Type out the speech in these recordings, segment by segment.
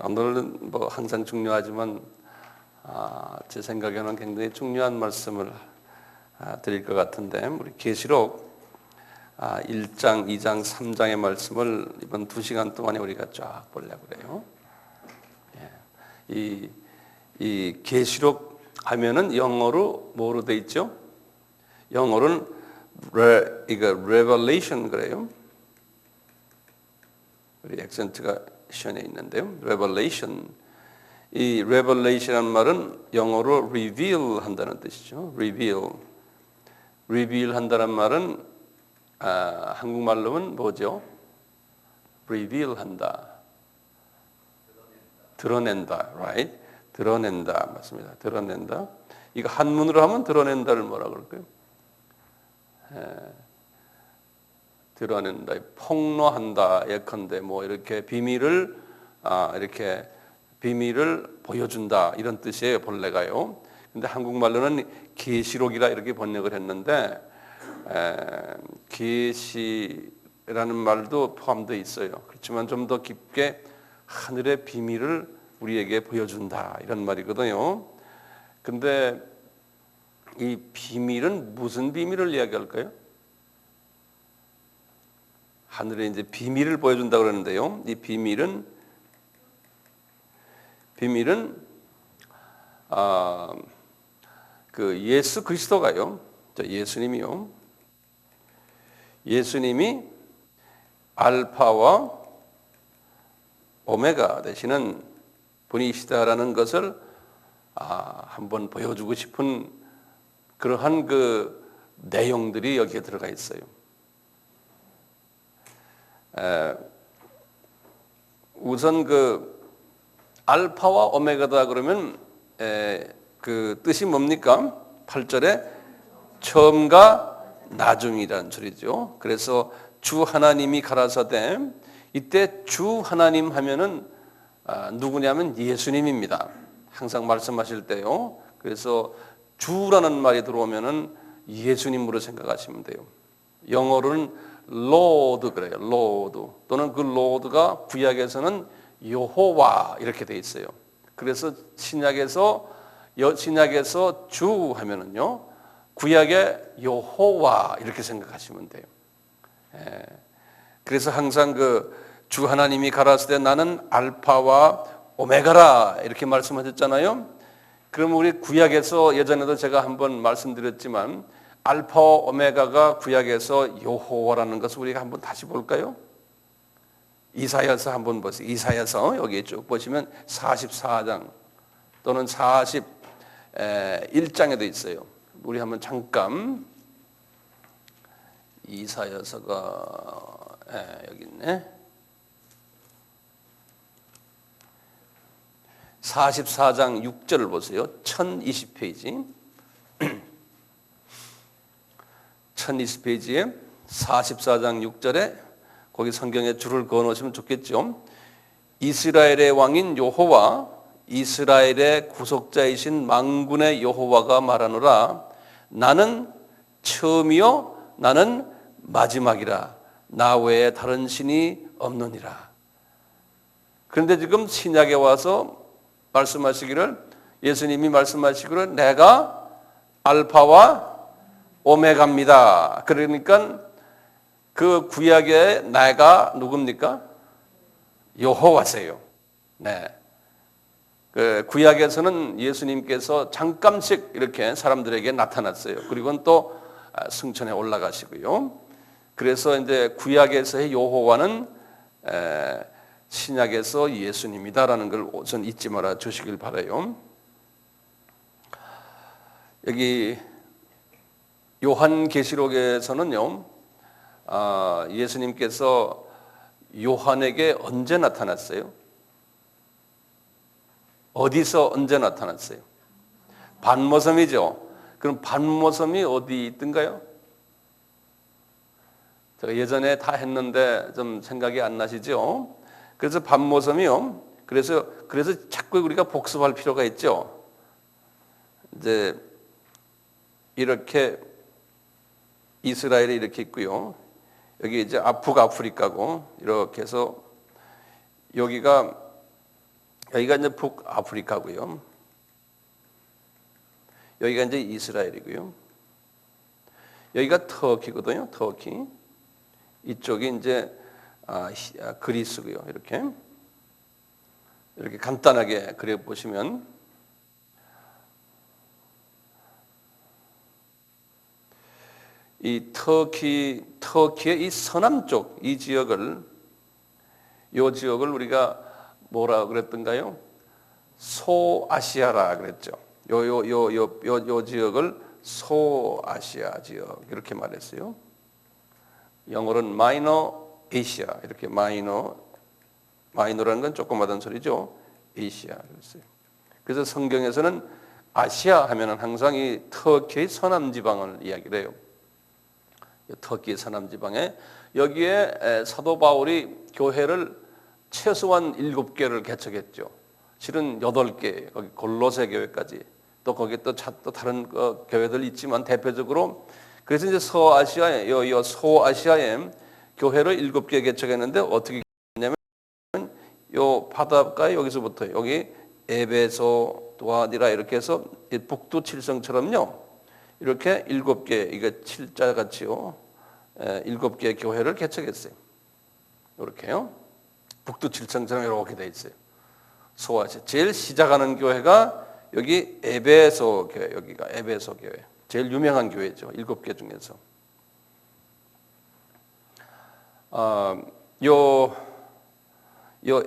오늘은 뭐 항상 중요하지만 제 생각에는 굉장히 중요한 말씀을 드릴 것 같은데, 우리 계시록 1장, 2장, 3장의 말씀을 이번 2시간 동안에 우리가 쫙 보려고 그래요. 이 계시록 하면은 영어로 뭐로 돼 있죠? 영어로는 Revelation 그래요. 우리 액센트가 시연에 있는데요. Revelation. 이 Revelation이라는 말은 영어로 reveal 한다는 뜻이죠. reveal 한다는 말은 한국말로는 뭐죠? reveal 한다. 드러낸다, right? 드러낸다, 맞습니다. 드러낸다. 이거 한문으로 하면 드러낸다를 뭐라 그럴까요? 드러낸다, 폭로한다, 예컨대 뭐 이렇게 비밀을 보여준다 이런 뜻이에요, 본래가요. 근데 한국말로는 계시록이라 이렇게 번역을 했는데 계시라는 말도 포함되어 있어요. 그렇지만 좀 더 깊게 하늘의 비밀을 우리에게 보여준다 이런 말이거든요. 근데 이 비밀은 무슨 비밀을 이야기할까요? 하늘에 이제 비밀을 보여준다고 그러는데요. 이 비밀은 그 예수 그리스도가요. 예수님이 알파와 오메가 되시는 분이시다라는 것을 한번 보여주고 싶은 그러한 그 내용들이 여기에 들어가 있어요. 우선 그 알파와 오메가다 그러면 그 뜻이 뭡니까? 8절에 처음과 나중이라는 소리죠. 그래서 주 하나님이 가라사대, 이때 주 하나님 하면은 누구냐면 예수님입니다. 항상 말씀하실 때요. 그래서 주라는 말이 들어오면은 예수님으로 생각하시면 돼요. 영어로는 Lord 그래요. Lord 또는 그 Lord가 구약에서는 여호와 이렇게 돼 있어요. 그래서 신약에서 주 하면은요, 구약의 여호와 이렇게 생각하시면 돼요. 그래서 항상 그 주 하나님이 가라사대 때 나는 알파와 오메가라 이렇게 말씀하셨잖아요. 그럼 우리 구약에서 예전에도 제가 한번 말씀드렸지만 알파와 오메가가 구약에서 여호와라는 것을 우리가 한번 다시 볼까요? 이사야서 한번 보세요. 이사야서 여기 쭉 보시면 44장 또는 41장에도 있어요. 우리 한번 잠깐 이사야서가 여기 있네. 44장 6절을 보세요. 1020페이지. 1020페이지에 44장 6절에 거기 성경에 줄을 그어 놓으시면 좋겠죠. 이스라엘의 왕인 여호와, 이스라엘의 구속자이신 만군의 여호와가 말하노라. 나는 처음이요 나는 마지막이라. 나 외에 다른 신이 없느니라. 그런데 지금 신약에 와서 말씀하시기를, 예수님이 말씀하시기를 내가 알파와 오메가입니다. 그러니까 그 구약의 내가 누굽니까? 여호와세요. 네. 그 구약에서는 예수님께서 잠깐씩 이렇게 사람들에게 나타났어요. 그리고는 또 승천에 올라가시고요. 그래서 이제 구약에서의 여호와는 신약에서 예수님이다라는 걸 우선 잊지 말아 주시길 바라요. 여기 요한계시록에서는요, 예수님께서 요한에게 언제 나타났어요? 어디서 언제 나타났어요? 반모섬이죠. 그럼 반모섬이 어디 있던가요? 제가 예전에 다 했는데 좀 생각이 안 나시죠? 그래서 반모섬이요. 그래서 자꾸 우리가 복습할 필요가 있죠. 이제 이렇게 이스라엘이 이렇게 있고요. 여기 이제 북아프리카고 이렇게 해서 여기가 여기가 이제 북아프리카고요. 여기가 이제 이스라엘이고요. 여기가 터키거든요. 터키. 이쪽이 이제 그리스고요. 이렇게 간단하게 그려 보시면 이 터키의 이 서남쪽 이 지역을 우리가 뭐라 그랬던가요? 소아시아라 그랬죠. 요 지역을 소아시아 지역 이렇게 말했어요. 영어로는 마이너 에이시아 이렇게 마이너라는 건 조그마한 소리죠. 에이시아 그랬어요. 그래서 성경에서는 아시아 하면은 항상 이 터키의 서남 지방을 이야기를 해요. 터키의 서남 지방에 여기에 사도 바울이 교회를 최소한 7개를 개척했죠. 실은 8개, 거기 골로새 교회까지 또 거기 또 다른 교회들 있지만 대표적으로 그래서 이제 소아시아에 교회를 7개 개척했는데 어떻게 했냐면 요 바닷가에 여기서부터 여기 에베소, 도아디라 이렇게 해서 북두 칠성처럼요. 이렇게 7개 이게 칠자 같이요. 7개 교회를 개척했어요. 이렇게요. 북두 칠성처럼 이렇게 돼 있어요. 소아시아 제일 시작하는 교회가 여기 에베소 교회, 여기가 에베소 교회. 제일 유명한 교회죠. 7개 중에서. 요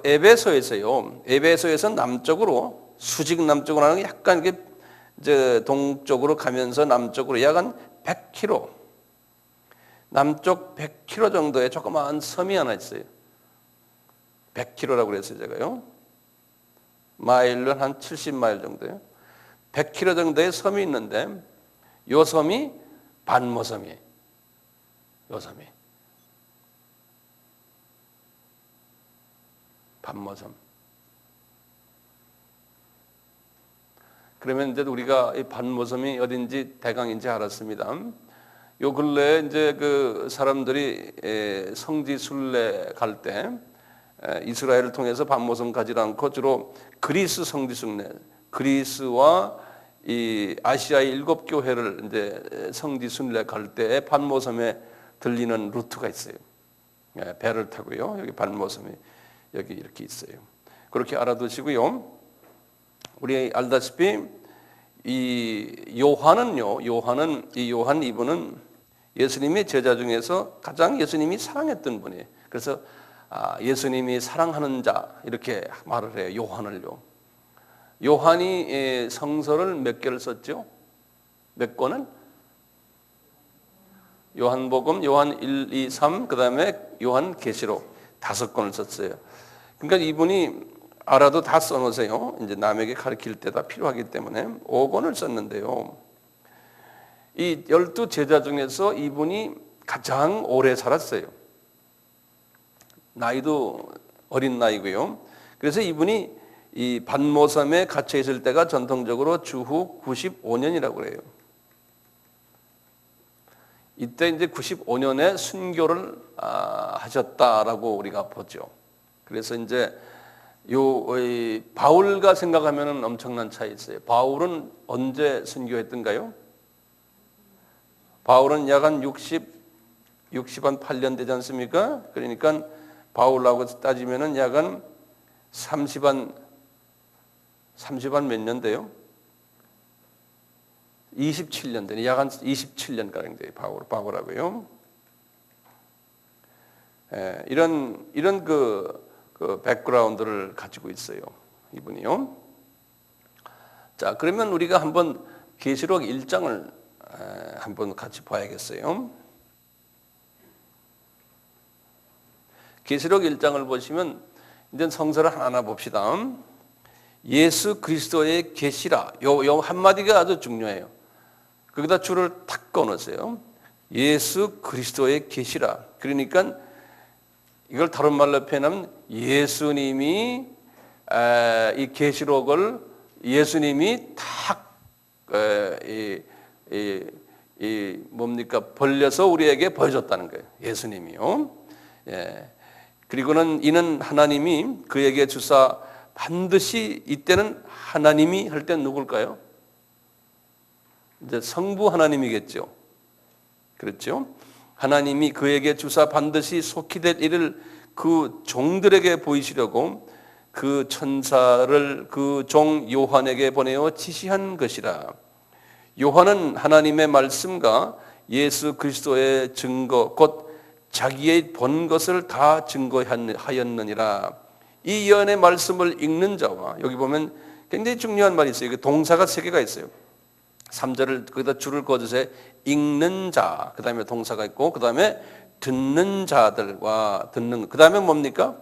에베소에서 남쪽으로 수직 남쪽으로 하는 게 약간 이게 이제 동쪽으로 가면서 남쪽으로 약 한 100km 남쪽 100km 정도의 조그마한 섬이 하나 있어요. 100km라고 그랬어요, 제가요. 마일로 한 70마일 정도요. 100km 정도의 섬이 있는데 요 섬이 반모섬이에요. 요 섬이. 반모섬. 그러면 이제 우리가 이 반모섬이 어딘지 대강인지 알았습니다. 요 근래에 이제 그 사람들이 성지 순례 갈 때 이스라엘을 통해서 반모섬 가지 않고 주로 그리스 성지 순례, 그리스와 이 아시아의 7교회를 이제 성지 순례 갈 때 반모섬에 들리는 루트가 있어요. 배를 타고요. 여기 반모섬이 여기 이렇게 있어요. 그렇게 알아두시고요. 우리 알다시피 이 요한 이분은 예수님의 제자 중에서 가장 예수님이 사랑했던 분이에요. 그래서 예수님이 사랑하는 자 이렇게 말을 해요. 요한을요. 요한이 성서를 몇 개를 썼죠? 몇 권을? 요한복음, 요한 1, 2, 3, 그 다음에 요한계시록 5권을 썼어요. 그러니까 이분이 알아도 다 써놓으세요. 이제 남에게 가르칠 때 다 필요하기 때문에 5권을 썼는데요. 이 12제자 중에서 이분이 가장 오래 살았어요. 나이도 어린 나이고요. 그래서 이분이 이 반모섬에 갇혀 있을 때가 전통적으로 주후 95년이라고 그래요. 이때 이제 95년에 순교를 하셨다라고 우리가 보죠. 그래서 이제 바울과 생각하면 엄청난 차이 있어요. 바울은 언제 순교했던가요? 바울은 약 한 8년 되지 않습니까? 그러니까 바울하고 따지면은 약 한 30한 몇 년 돼요? 27년 되네. 약 한 27년가량 돼요. 바울하고요. 이런 그 백그라운드를 가지고 있어요. 이분이요. 자, 그러면 우리가 한번 계시록 1장을 한번 같이 봐야겠어요. 계시록 1장을 보시면 이제 성서를 하나하나 봅시다. 예수 그리스도의 계시라. 요 한마디가 아주 중요해요. 거기다 줄을 탁 꺼놓으세요. 예수 그리스도의 계시라. 그러니까 이걸 다른 말로 표현하면 예수님이 이 계시록을 예수님이 탁 뭡니까 벌려서 우리에게 보여줬다는 거예요. 예수님이요. 그리고는 이는 하나님이 그에게 주사 반드시 이때는 하나님이 할 때는 누굴까요? 이제 성부 하나님이겠죠. 그렇죠? 하나님이 그에게 주사 반드시 속히 될 일을 그 종들에게 보이시려고 그 천사를 그 종 요한에게 보내어 지시한 것이라. 요한은 하나님의 말씀과 예수 그리스도의 증거 곧 자기의 본 것을 다 증거하였느니라. 이 예언의 말씀을 읽는 자와, 여기 보면 굉장히 중요한 말이 있어요. 동사가 3개가 있어요. 3절을 거기다 줄을 그어주세요. 읽는 자, 그 다음에 동사가 있고, 그 다음에 듣는 자들과 듣는, 그 다음에 뭡니까?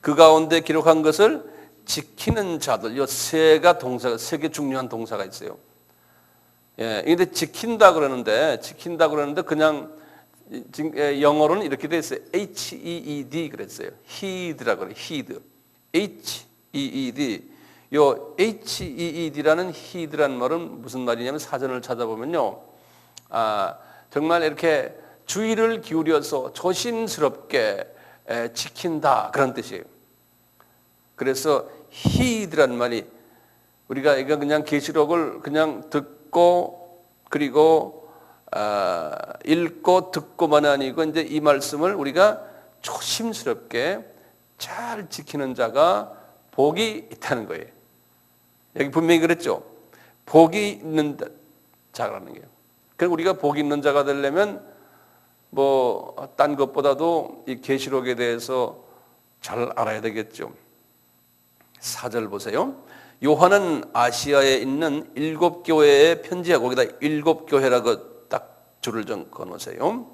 그 가운데 기록한 것을 지키는 자들. 이 3개 중요한 동사가 있어요. 예, 근데 지킨다 그러는데 그냥 영어로는 이렇게 돼 있어요. H-E-E-D 그랬어요. heed라고 그래요. heed. H-E-E-D. 요 H-E-E-D라는 heed라는 말은 무슨 말이냐면 사전을 찾아보면요. 정말 이렇게 주의를 기울여서 조심스럽게 지킨다 그런 뜻이에요. 그래서 heed라는 말이 우리가 이거 그냥 계시록을 그냥 듣고 그리고 읽고 듣고만 아니고 이제 이 말씀을 우리가 조심스럽게 잘 지키는 자가 복이 있다는 거예요. 여기 분명히 그랬죠. 복이 있는 자라는 게요. 그리고 우리가 복이 있는 자가 되려면 뭐 딴 것보다도 이 계시록에 대해서 잘 알아야 되겠죠. 4절 보세요. 요한은 아시아에 있는 7교회에 편지하고 거기다 7교회라고 딱 줄을 좀 그어놓으세요.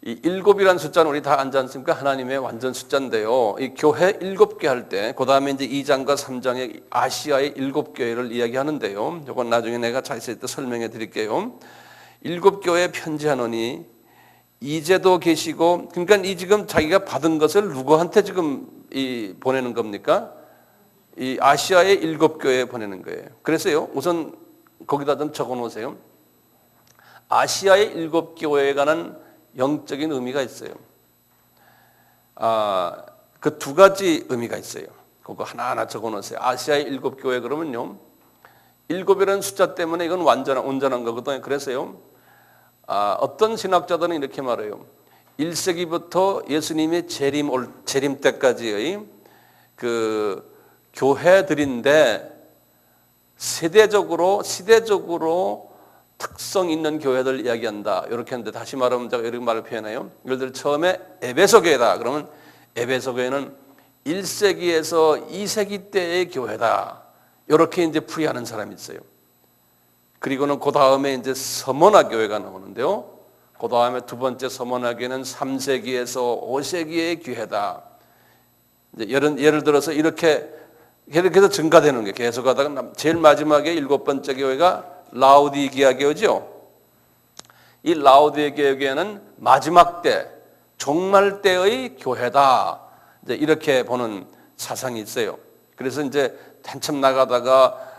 이 7이라는 숫자는 우리 다 알지 않습니까? 하나님의 완전 숫자인데요. 이 교회 7개 할 때, 그 다음에 이제 2장과 3장에 아시아의 7교회를 이야기하는데요. 이건 나중에 내가 자세히 또 설명해 드릴게요. 7교회에 편지하노니 이제도 계시고, 그러니까 이 지금 자기가 받은 것을 누구한테 지금 보내는 겁니까? 이 아시아의 7교회에 보내는 거예요. 그래서요, 우선 거기다 좀 적어 놓으세요. 아시아의 7교회에 관한 영적인 의미가 있어요. 그 2가지 의미가 있어요. 그거 하나하나 적어 놓으세요. 아시아의 7교회 그러면요, 7이라는 숫자 때문에 이건 온전한 거거든요. 그래서요, 어떤 신학자들은 이렇게 말해요. 1세기부터 예수님의 재림 때까지의 그 교회들인데 시대적으로 특성 있는 교회들 이야기한다. 이렇게 하는데 다시 말하면 제가 이런 말을 표현해요. 예를 들어 처음에 에베소 교회다. 그러면 에베소 교회는 1세기에서 2세기 때의 교회다. 이렇게 이제 풀이하는 사람이 있어요. 그리고는 그 다음에 이제 서머나 교회가 나오는데요. 그 다음에 2번째 서머나 교회는 3세기에서 5세기의 교회다. 이제 예를 들어서 이렇게 계속 증가되는 거예요. 계속 하다가 제일 마지막에 7번째 교회가 라우디게아 교회죠. 이 라우디게아 교회는 마지막 때, 종말 때의 교회다. 이제 이렇게 보는 사상이 있어요. 그래서 이제 한참 나가다가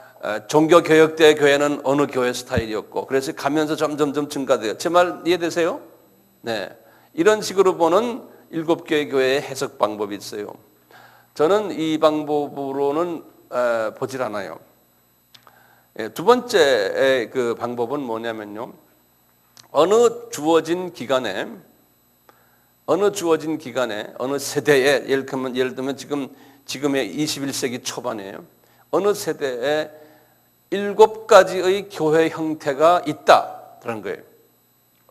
종교개혁대 교회는 어느 교회 스타일이었고, 그래서 가면서 점점 증가돼요. 제 말 이해되세요? 네. 이런 식으로 보는 7개의 교회의 해석 방법이 있어요. 저는 이 방법으로는 보질 않아요. 2번째 그 방법은 뭐냐면요. 어느 주어진 기간에, 어느 세대에, 예를 들면 지금의 21세기 초반이에요. 어느 세대에 7가지의 교회 형태가 있다라는 거예요.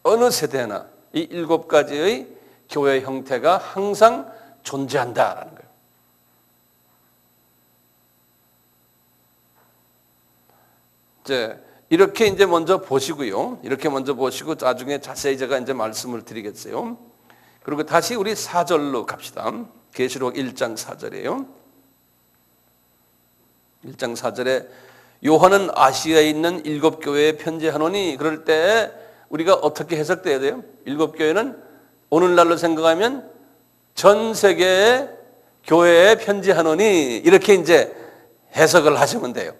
어느 세대나 이 7가지의 교회 형태가 항상 존재한다라는 거예요. 이제 이렇게 이제 먼저 보시고요. 이렇게 먼저 보시고 나중에 자세히 제가 이제 말씀을 드리겠어요. 그리고 다시 우리 4절로 갑시다. 계시록 1장 4절이에요. 1장 4절에 요한은 아시아에 있는 7교회에 편지하노니, 그럴 때 우리가 어떻게 해석돼야 돼요? 7교회는 오늘날로 생각하면 전 세계의 교회에 편지하노니, 이렇게 이제 해석을 하시면 돼요.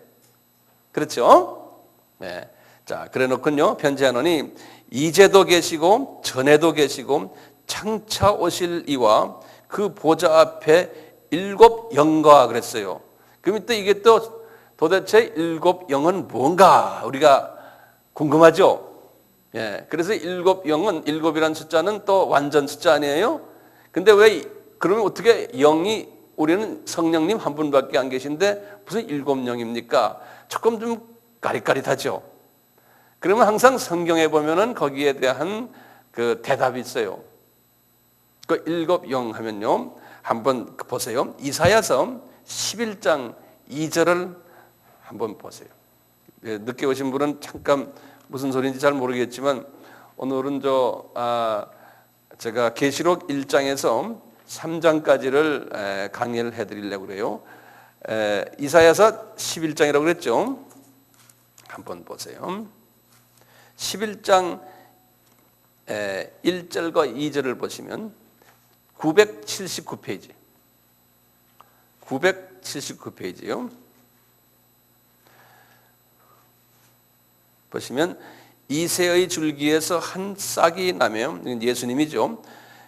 그렇죠? 네. 자, 그래 놓군요. 편지하노니 이제도 계시고 전에도 계시고 장차 오실 이와 그 보좌 앞에 일곱 영과 그랬어요. 그럼 또 이게 또 도대체 일곱 영은 뭔가 우리가 궁금하죠? 예. 그래서 일곱 영은, 일곱이라는 숫자는 또 완전 숫자 아니에요? 근데 왜, 그러면 어떻게 영이, 우리는 성령님 한 분밖에 안 계신데 무슨 일곱 영입니까? 조금 좀 까릿까릿하죠? 그러면 항상 성경에 보면은 거기에 대한 그 대답이 있어요. 그 일곱 영 하면요. 한번 보세요. 이사야서 11장 2절을 한번 보세요. 늦게 오신 분은 잠깐 무슨 소리인지 잘 모르겠지만 오늘은 제가 계시록 1장에서 3장까지를 강의를 해드리려고 그래요. 이사야서 11장이라고 그랬죠. 한번 보세요. 11장 1절과 2절을 보시면 979페이지. 979페이지요. 보시면 이새의 줄기에서 한 싹이 나며, 예수님이죠.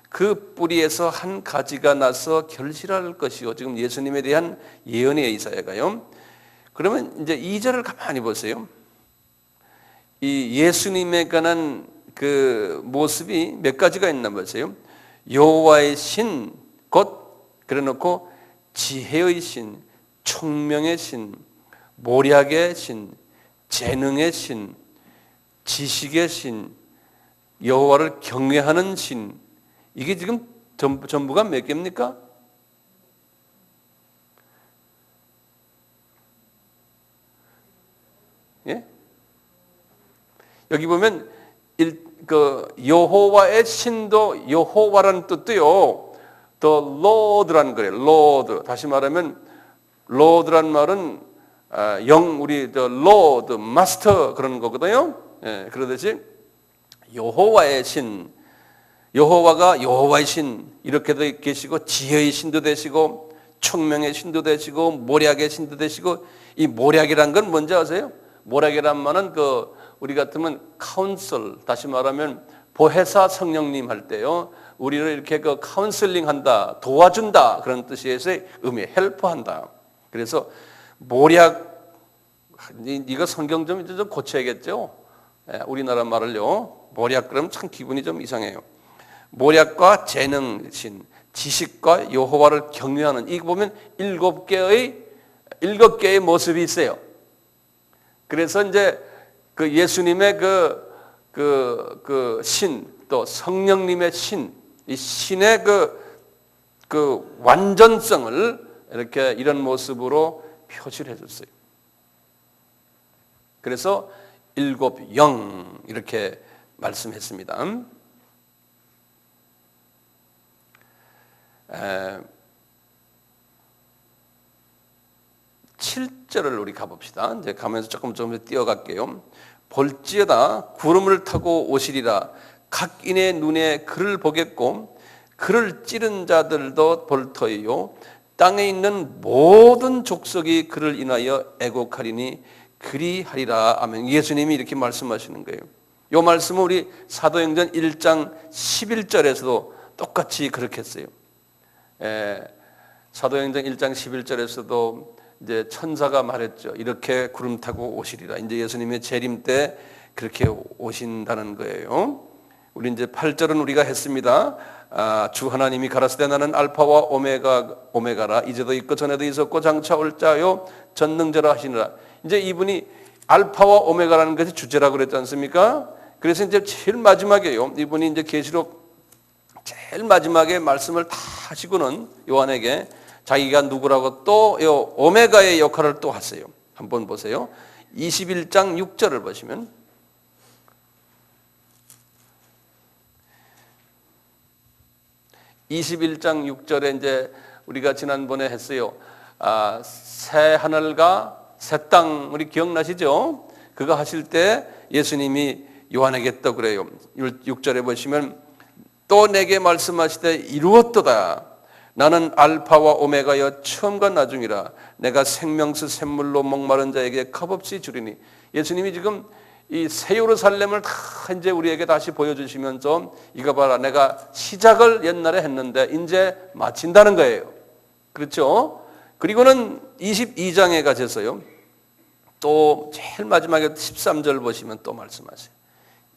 그 뿌리에서 한 가지가 나서 결실할 것이요. 지금 예수님에 대한 예언이에요, 이사야가요. 그러면 이제 2절을 가만히 보세요. 이 예수님에 관한 그 모습이 몇 가지가 있나 보세요. 여호와의 신, 곧 그래놓고 지혜의 신, 총명의 신, 모략의 신, 재능의 신, 지식의 신, 여호와를 경외하는 신. 이게 지금 전부가 몇 개입니까? 예? 여기 보면 여호와의 신도 여호와라는 뜻도요. The Lord라는 거예요. Lord. 다시 말하면 Lord라는 말은 우리 the Lord, Master 그런 거거든요. 예, 그러듯이 여호와의 신, 여호와가 여호와의 신 이렇게도 계시고 지혜의 신도 되시고 총명의 신도 되시고 모략의 신도 되시고 이 모략이란 건 뭔지 아세요? 모략이란 말은 우리 같으면 카운슬, 다시 말하면 보혜사 성령님 할 때요. 우리를 이렇게 카운슬링 한다, 도와준다 그런 뜻에서의 의미, 헬퍼한다. 그래서 모략, 이거 성경 좀 이제 좀 고쳐야겠죠. 우리나라 말을요. 모략 그러면 참 기분이 좀 이상해요. 모략과 재능신, 지식과 여호와를 경외하는, 이거 보면 일곱 개의 모습이 있어요. 그래서 이제 그 예수님의 그 신, 또 성령님의 신, 이 신의 그 완전성을 이렇게 이런 모습으로 표시를 해줬어요. 그래서 일곱 영 이렇게 말씀했습니다. 7절을 우리 가봅시다. 이제 가면서 조금 뛰어갈게요. 볼지어다 구름을 타고 오시리라. 각인의 눈에 그를 보겠고 그를 찌른 자들도 볼 터이요. 땅에 있는 모든 족속이 그를 인하여 애곡하리니 그리하리라. 아멘. 예수님이 이렇게 말씀하시는 거예요. 이 말씀은 우리 사도행전 1장 11절에서도 똑같이 그렇게 했어요. 사도행전 1장 11절에서도 이제 천사가 말했죠. 이렇게 구름 타고 오시리라. 이제 예수님의 재림 때 그렇게 오신다는 거예요. 우리 이제 8절은 우리가 했습니다. 주 하나님이 가라사대 나는 알파와 오메가라. 이제도 있고 전에도 있었고 장차 올 자요 전능자라 하시니라. 이제 이분이 알파와 오메가라는 것이 주제라고 그랬지 않습니까? 그래서 이제 제일 마지막에요. 이분이 이제 계시록 제일 마지막에 말씀을 다 하시고는 요한에게 자기가 누구라고 또 오메가의 역할을 또 하세요. 한번 보세요. 21장 6절을 보시면 21장 6절에 이제 우리가 지난번에 했어요. 새 하늘과 새 땅 우리 기억나시죠? 그거 하실 때 예수님이 요한에게 또 그래요. 6절에 보시면 또 내게 말씀하시되 이루었도다. 나는 알파와 오메가여 처음과 나중이라. 내가 생명수 샘물로 목마른 자에게 값없이 주리니. 예수님이 지금 이 새 예루살렘을 다 이제 우리에게 다시 보여주시면서 이거 봐라, 내가 시작을 옛날에 했는데 이제 마친다는 거예요. 그렇죠? 그리고는 22장에 가셔서요. 또 제일 마지막에 13절 보시면 또 말씀하세요.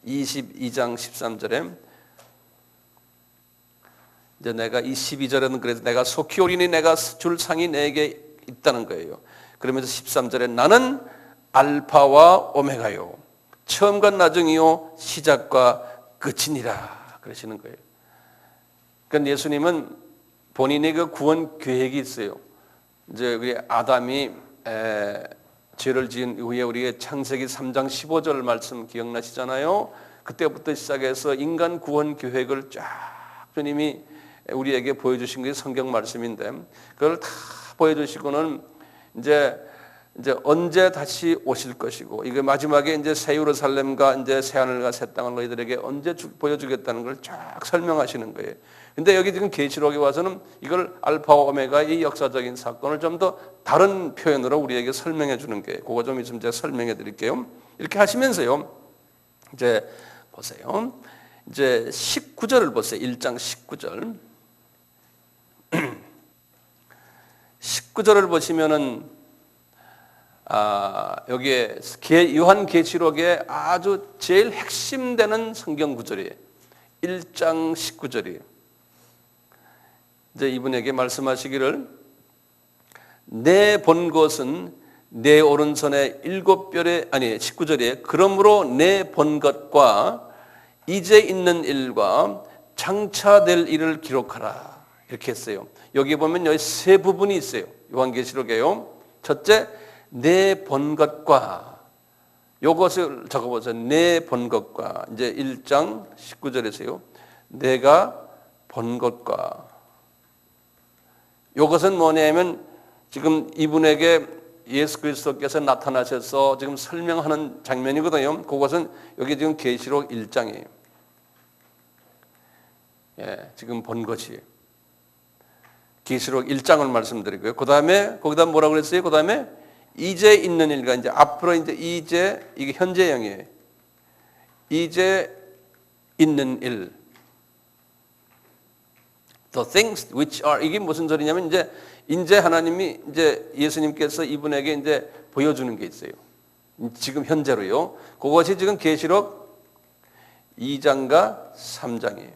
22장 13절에 이제 내가 이 12절에는 그래서 내가 속히 오리니 내가 줄 상이 내게 있다는 거예요. 그러면서 13절에 나는 알파와 오메가요. 처음과 나중이요 시작과 끝이니라 그러시는 거예요. 그러니까 예수님은 본인의 그 구원 계획이 있어요. 이제 우리 아담이 죄를 지은 이후에 우리의 창세기 3장 15절 말씀 기억나시잖아요. 그때부터 시작해서 인간 구원 계획을 쫙 주님이 우리에게 보여주신 게 성경 말씀인데 그걸 다 보여주시고는 이제 언제 다시 오실 것이고 이게 마지막에 이제 새 예루살렘과 이제 새 하늘과 새 땅을 너희들에게 언제 보여주겠다는 걸 쫙 설명하시는 거예요. 근데 여기 지금 계시록에 와서는 이걸 알파와 오메가 이 역사적인 사건을 좀 더 다른 표현으로 우리에게 설명해 주는 거예요. 그거 좀 있으면 제가 설명해 드릴게요. 이렇게 하시면서요. 이제 보세요. 이제 19절을 보세요. 1장 19절. 19절을 보시면은 여기에 요한 계시록의 아주 제일 핵심되는 성경 구절이에요. 1장 19절이에요. 이제 이분에게 말씀하시기를 내 본 것은 내 오른손에 7별의 19절에 그러므로 내 본 것과 이제 있는 일과 장차 될 일을 기록하라 이렇게 했어요. 여기 보면 여기 세 부분이 있어요. 요한계시록에요. 첫째 내 본 것과 요것을 적어보세요. 내 본 것과 이제 1장 19절에서요. 내가 본 것과 요것은 뭐냐면 지금 이분에게 예수 그리스도께서 나타나셔서 지금 설명하는 장면이거든요. 그것은 여기 지금 계시록 1장이에요. 예, 지금 본 것이 계시록 1장을 말씀드리고요. 그 다음에 거기다 뭐라고 그랬어요? 그 다음에 이제 있는 일과 이제 앞으로 이제 이게 현재형이에요. 이제 있는 일. The things which are 이게 무슨 소리냐면 이제 하나님이 이제 예수님께서 이분에게 이제 보여주는 게 있어요. 지금 현재로요. 그것이 지금 계시록 2장과 3장이에요.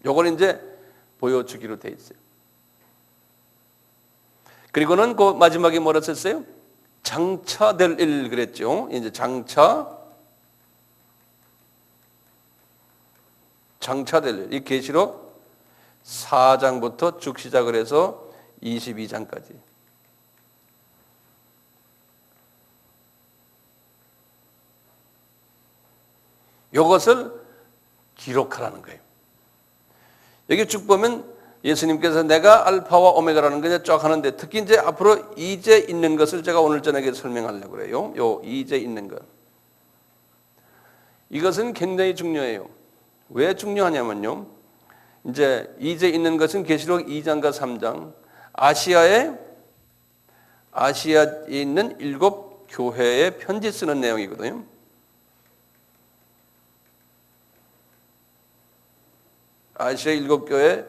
요걸 이제 보여주기로 돼 있어요. 그리고는 그 마지막에 뭐라 썼어요? 장차 될 일 그랬죠. 이제 장차 될 일. 이 계시록 4장부터 쭉 시작을 해서 22장까지. 이것을 기록하라는 거예요. 여기 쭉 보면 예수님께서 내가 알파와 오메가라는 걸 쫙 하는데 특히 이제 앞으로 이제 있는 것을 제가 오늘 저녁에 설명하려고 그래요. 요 이제 있는 것. 이것은 굉장히 중요해요. 왜 중요하냐면요. 이제 있는 것은 계시록 2장과 3장 아시아에 있는 7 교회에 편지 쓰는 내용이거든요. 아시아 7 교회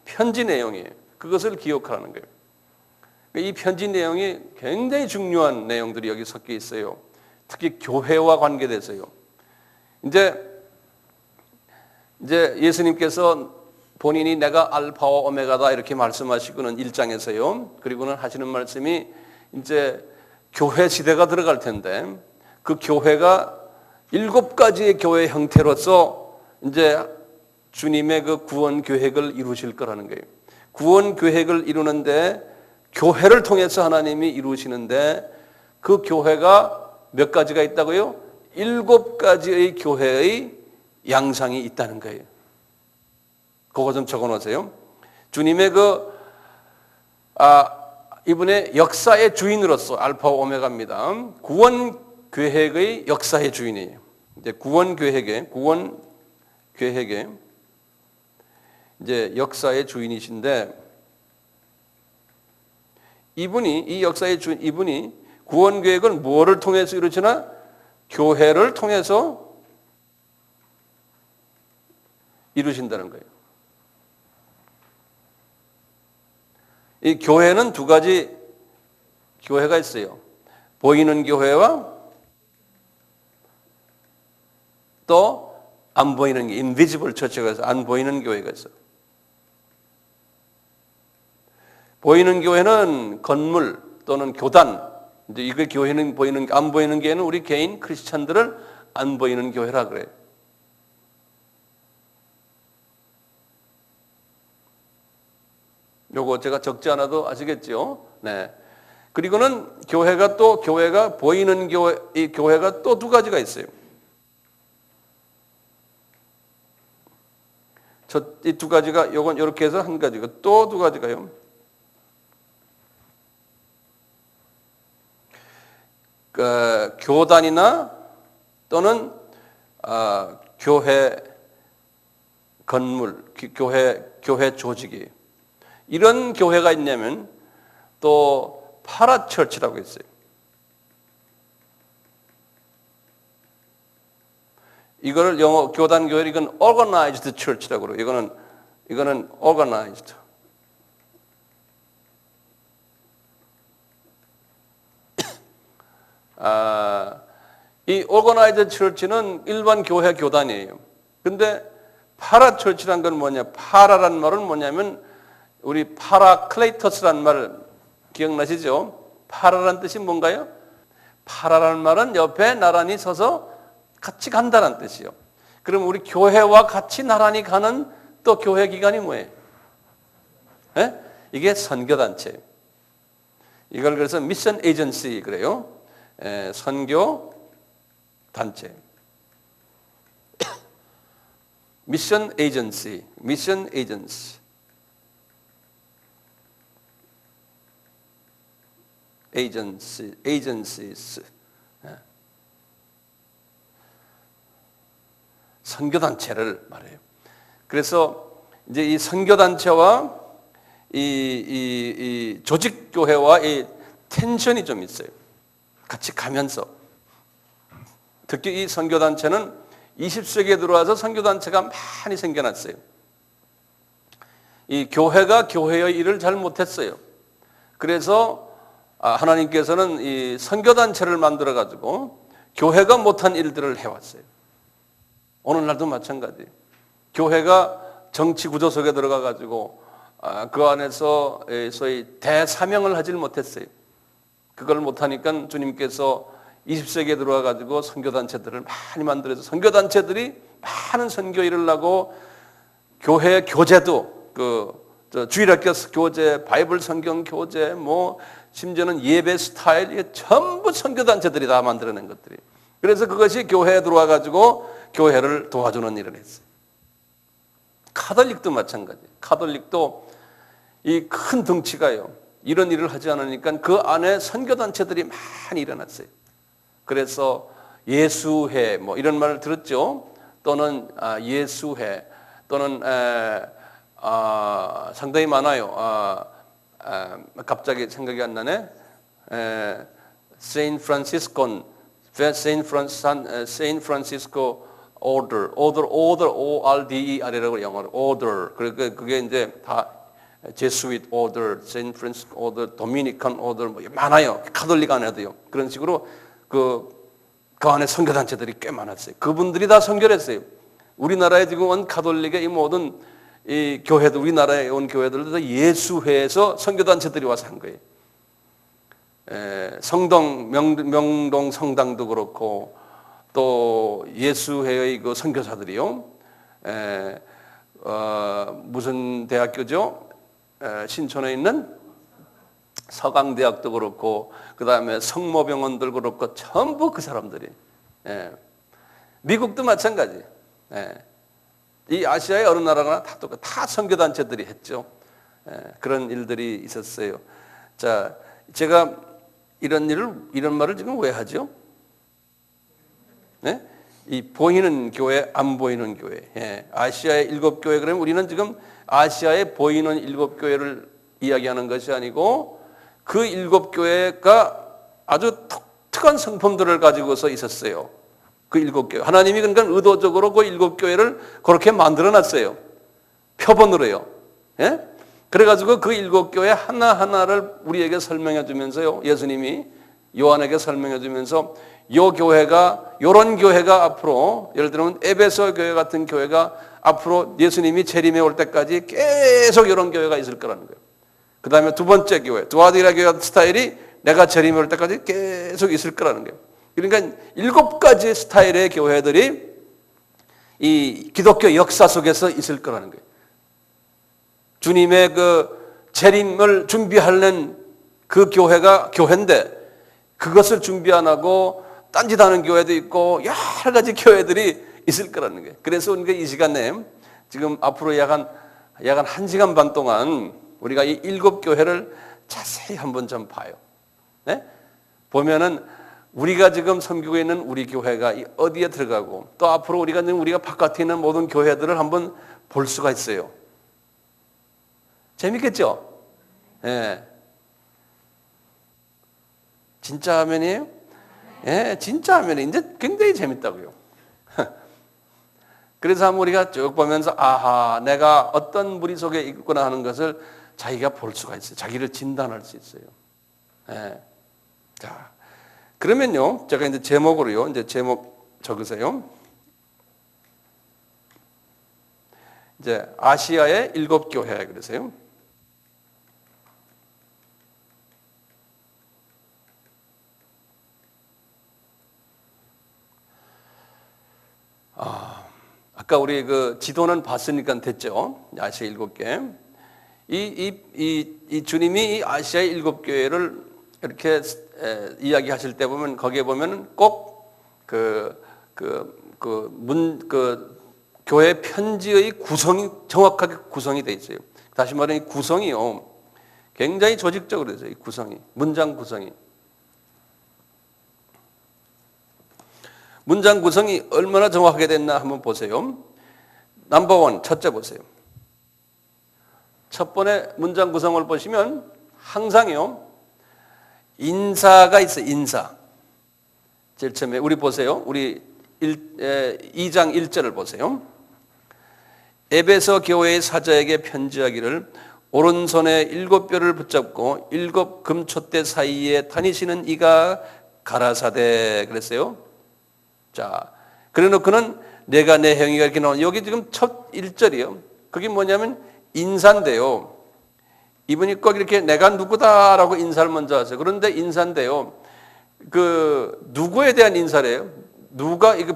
편지 내용이에요. 그것을 기억하라는 거예요. 이 편지 내용이 굉장히 중요한 내용들이 여기 섞여 있어요. 특히 교회와 관계돼서요. 이제 예수님께서 본인이 내가 알파와 오메가다 이렇게 말씀하시고는 1장에서요. 그리고는 하시는 말씀이 이제 교회 시대가 들어갈 텐데 그 교회가 7가지의 교회 형태로서 이제 주님의 그 구원 계획을 이루실 거라는 거예요. 구원 계획을 이루는데 교회를 통해서 하나님이 이루시는데 그 교회가 몇 가지가 있다고요? 7가지의 교회의 양상이 있다는 거예요. 그거 좀 적어 놓으세요. 주님의 이분의 역사의 주인으로서 알파와 오메가입니다. 구원 계획의 역사의 주인이에요. 이제 구원 계획의 이제 역사의 주인이신데 이 역사의 주인 이분이 구원 계획을 무엇을 통해서 이루시나? 교회를 통해서 이루신다는 거예요. 이 교회는 두 가지 교회가 있어요. 보이는 교회와 또 안 보이는 게 인비지블 처치가 있어요. 안 보이는 교회가 있어요. 보이는 교회는 건물 또는 교단, 이제 이게 교회는 보이는, 안 보이는 교회는 우리 개인 크리스찬들을 안 보이는 교회라 그래요. 요거 제가 적지 않아도 아시겠죠? 네. 그리고는 교회가 보이는 교회, 이 교회가 또 두 가지가 있어요. 이 두 가지가, 요건 이렇게 해서 한 가지고 또 두 가지가요. 교단이나 또는 교회 건물, 교회 조직이 이런 교회가 있냐면 또 파라처치라고 있어요. 이거를 영어 교단 교회 이건 organized church라고 그래요. 이거는 organized. 이 organized church는 일반 교회 교단이에요. 근데 파라처치란 건 뭐냐? 파라란 말은 뭐냐면 우리 파라클레이터스란 말 기억나시죠? 파라란 뜻이 뭔가요? 파라란 말은 옆에 나란히 서서 같이 간다는 뜻이요. 그럼 우리 교회와 같이 나란히 가는 또 교회 기관이 뭐예요? 네? 이게 선교단체예요. 이걸 그래서 미션 에이전시 그래요. 선교단체. 미션 에이전시, 미션 에이전시. agencies. 선교단체를 말해요. 그래서 이제 이 선교단체와 이 조직교회와 이 텐션이 좀 있어요. 같이 가면서. 특히 이 선교단체는 20세기에 들어와서 선교단체가 많이 생겨났어요. 이 교회가 교회의 일을 잘 못했어요. 그래서 하나님께서는 이 선교단체를 만들어가지고 교회가 못한 일들을 해왔어요. 오늘날도 마찬가지. 교회가 정치 구조 속에 들어가가지고 그 안에서 소위 대사명을 하질 못했어요. 그걸 못하니까 주님께서 20세기에 들어와가지고 선교단체들을 많이 만들어서 선교단체들이 많은 선교 일을 하고 교회 교재도 주일학교 교재, 바이블 성경 교재, 심지어는 예배 스타일, 이게 전부 선교단체들이 다 만들어낸 것들이. 그래서 그것이 교회에 들어와가지고 교회를 도와주는 일을 했어요. 카톨릭도 마찬가지. 카톨릭도 이 큰 덩치가요. 이런 일을 하지 않으니까 그 안에 선교단체들이 많이 일어났어요. 그래서 예수회 이런 말을 들었죠. 또는 예수회 또는 상당히 많아요. 갑자기 생각이 안 나네. 세인트 프란시스코 order, O-R-D-E-R이라고 영어로 order. 그게 이제 다 제수잇 order, 세인트 프란시스코 order, 도미니칸 order 많아요. 카톨릭 안에도요. 그런 식으로 그 안에 선교단체들이 꽤 많았어요. 그분들이 다 선교를 했어요. 우리나라에 지금 온 카톨릭의 이 모든 이 교회들, 우리나라에 온 교회들도 다 예수회에서 선교단체들이 와서 한 거예요. 명동 성당도 그렇고 또 예수회의 그 선교사들이요. 무슨 대학교죠? 신촌에 있는 서강대학도 그렇고 그 다음에 성모병원들 그렇고 전부 그 사람들이. 미국도 마찬가지. 이 아시아의 어느 나라나 다 선교단체들이 했죠. 그런 일들이 있었어요. 자, 제가 이런 말을 지금 왜 하죠? 네? 이 보이는 교회, 안 보이는 교회. 아시아의 7교회, 그러면 우리는 지금 아시아에 보이는 7교회를 이야기하는 것이 아니고 그 7교회가 아주 독특한 성품들을 가지고서 있었어요. 그 7교회. 하나님이 그러니까 의도적으로 그 7교회를 그렇게 만들어 놨어요. 표본으로요. 예? 그래가지고 그 7교회 하나하나를 우리에게 설명해 주면서요, 예수님이 요한에게 설명해 주면서 요 교회가, 요런 교회가 앞으로, 예를 들면 에베소 교회 같은 교회가 앞으로 예수님이 재림에 올 때까지 계속 이런 교회가 있을 거라는 거예요. 그 다음에 두 번째 교회, 두아디라 교회 같은 스타일이 내가 재림에 올 때까지 계속 있을 거라는 거예요. 그러니까 7가지 스타일의 교회들이 이 기독교 역사 속에서 있을 거라는 거예요. 주님의 그 재림을 준비하는 그 교회가 교회인데, 그것을 준비 안 하고 딴짓하는 교회도 있고 여러 가지 교회들이 있을 거라는 거예요. 그래서 우리가 이 시간에 지금 앞으로 약 한 1시간 반 동안 우리가 이 7교회를 자세히 한번 좀 봐요. 네? 보면은 우리가 지금 섬기고 있는 우리 교회가 어디에 들어가고, 또 앞으로 우리가 바깥에 있는 모든 교회들을 한번 볼 수가 있어요. 재밌겠죠? 예. 네. 진짜 화면이에요? 예, 진짜 화면이 이제 굉장히 재밌다고요. 그래서 한번 우리가 쭉 보면서 아하, 내가 어떤 무리 속에 있구나 하는 것을 자기가 볼 수가 있어요. 자기를 진단할 수 있어요. 예. 자, 그러면요, 제가 이제 제목으로요, 이제 제목 적으세요. 이제 아시아의 7교회 그러세요. 아까 우리 그 지도는 봤으니까 됐죠. 아시아 7개. 이 주님이 이 아시아 7교회를 이렇게 이야기하실 때 보면, 거기에 보면 꼭 교회 편지의 구성이 정확하게 구성이 돼 있어요. 다시 말하면 이 구성이요, 굉장히 조직적으로 돼요. 이 구성이, 문장 구성이. 문장 구성이 얼마나 정확하게 됐나 한번 보세요. 넘버 1, 첫째 보세요. 첫 번째 문장 구성을 보시면 항상요, 인사가 있어요. 인사. 제일 처음에 우리 보세요. 우리 2장 1절을 보세요. 에베소 교회의 사자에게 편지하기를, 오른손에 7뼈를 붙잡고 7 금촛대 사이에 다니시는 이가 가라사대 그랬어요. 자, 그래 놓고는 내가 내 형이가 이렇게 나오는, 여기 지금 첫 1절이에요. 그게 뭐냐면 인사인데요. 이분이 꼭 이렇게 내가 누구다라고 인사를 먼저 하세요. 그런데 인사인데요, 그 누구에 대한 인사래요? 누가 이거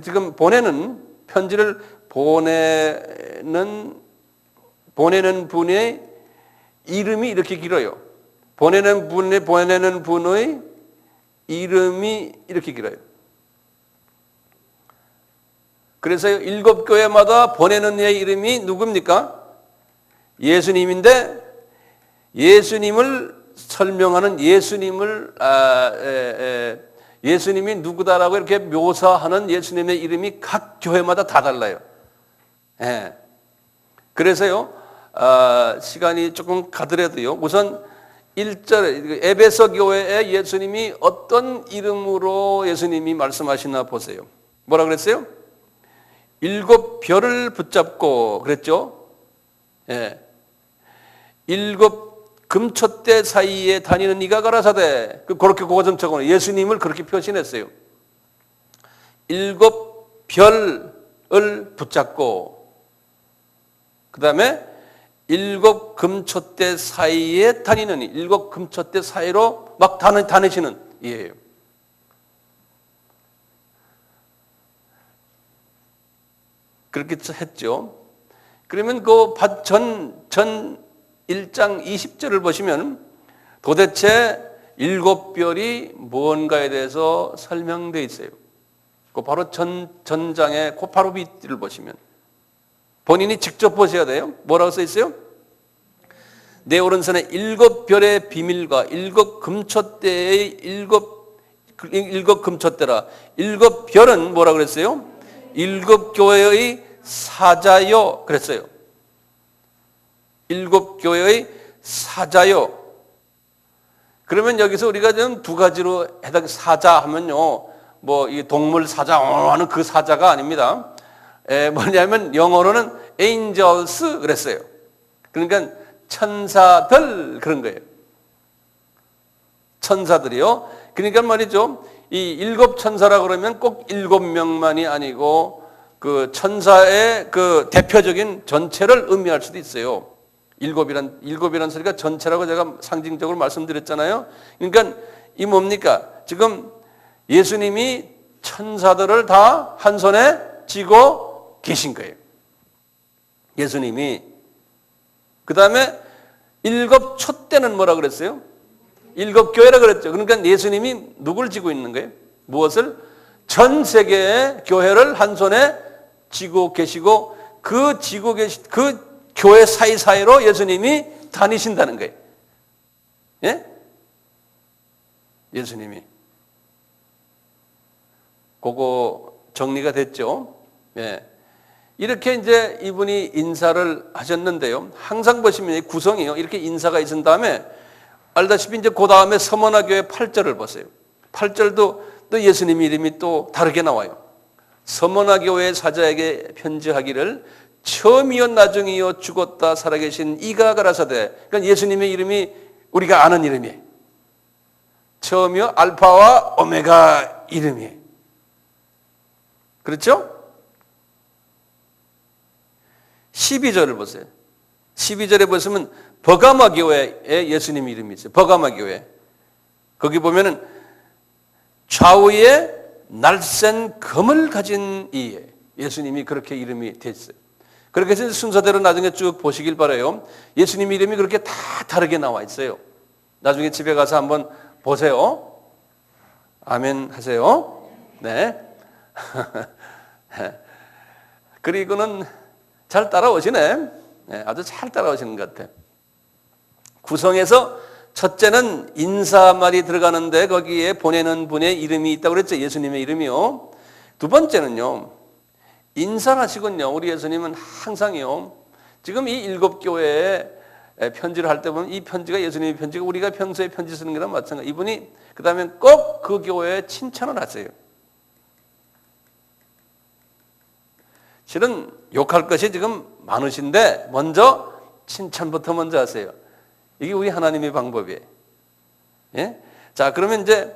지금 보내는 편지를 보내는 분의 이름이 이렇게 길어요. 보내는 분의 이름이 이렇게 길어요. 그래서 7교회마다 보내는 이의 이름이 누굽니까? 예수님인데, 예수님을 설명하는 예수님이 누구다라고 이렇게 묘사하는 예수님의 이름이 각 교회마다 다 달라요. 예. 그래서요, 시간이 조금 가더라도요, 우선 1절 에베소 교회에 예수님이 어떤 이름으로 예수님이 말씀하시나 보세요. 뭐라 그랬어요? 7벼를 붙잡고 그랬죠? 예. 7 금촛대 사이에 다니는 이가 가라사대. 그렇게 그거 좀 적어요. 예수님을 그렇게 표현했어요. 7별을 붙잡고, 그 다음에 7 금촛대 사이에 다니는 이, 7 금촛대 사이로 막 다니시는 이예요. 그렇게 했죠. 그러면 그 전 1장 20절을 보시면 도대체 7별이 뭔가에 대해서 설명되어 있어요. 그 바로 전장의 그 바로 밑을 보시면 본인이 직접 보셔야 돼요. 뭐라고 써 있어요? 내 오른손에 7별의 비밀과 7 금촛대의 7 금촛대라. 7별은 뭐라고 그랬어요? 7교회의 사자요 그랬어요. 7교회의 사자요. 그러면 여기서 우리가 좀 두 가지로 해당, 사자 하면요, 뭐 이 동물 사자 하는 그 사자가 아닙니다. 뭐냐면 영어로는 angels 그랬어요. 그러니까 천사들 그런 거예요. 천사들이요. 그러니까 말이죠. 이 일곱 천사라 그러면 꼭 7명만이 아니고 그 천사의 그 대표적인 전체를 의미할 수도 있어요. 일곱이란 소리가 전체라고 제가 상징적으로 말씀드렸잖아요. 그러니까 이 뭡니까? 지금 예수님이 천사들을 다 한 손에 쥐고 계신 거예요. 예수님이. 그 다음에 일곱 촛대는 뭐라 그랬어요? 일곱 교회라 그랬죠. 그러니까 예수님이 누굴 쥐고 있는 거예요? 무엇을? 전 세계의 교회를 한 손에 쥐고 계시고 그 교회 사이사이로 예수님이 다니신다는 거예요. 예? 예수님이. 그거 정리가 됐죠? 예. 이렇게 이제 이분이 인사를 하셨는데요. 항상 보시면 이 구성이요. 이렇게 인사가 있은 다음에 알다시피 이제 그 다음에 서머나교회 8절을 보세요. 8절도 또 예수님 이름이 또 다르게 나와요. 서머나교회 사자에게 편지하기를 처음이요 나중이요 죽었다 살아계신 이가 가라사대. 그러니까 예수님의 이름이 우리가 아는 이름이에요. 처음이요 알파와 오메가 이름이에요. 그렇죠? 12절을 보세요. 12절에 보시면 버가마 교회에 예수님 이름이 있어요. 버가마 교회. 거기 보면은 좌우에 날쌘 검을 가진 이에 예수님이 그렇게 이름이 됐어요. 그렇게 해서 순서대로 나중에 쭉 보시길 바라요. 예수님 이름이 그렇게 다 다르게 나와 있어요. 나중에 집에 가서 한번 보세요. 아멘 하세요. 네. 그리고는 잘 따라오시네. 네, 아주 잘 따라오시는 것 같아. 구성에서 첫째는 인사말이 들어가는데 거기에 보내는 분의 이름이 있다고 그랬죠. 예수님의 이름이요. 두 번째는요. 인사하시군요. 우리 예수님은 항상요. 지금 이 일곱 교회에 편지를 할 때 보면 이 편지가 예수님의 편지가 우리가 평소에 편지 쓰는 거랑 마찬가지. 이분이 그 다음에 꼭 그 교회에 칭찬을 하세요. 실은 욕할 것이 지금 많으신데 먼저 칭찬부터 먼저 하세요. 이게 우리 하나님의 방법이에요. 예? 자, 그러면 이제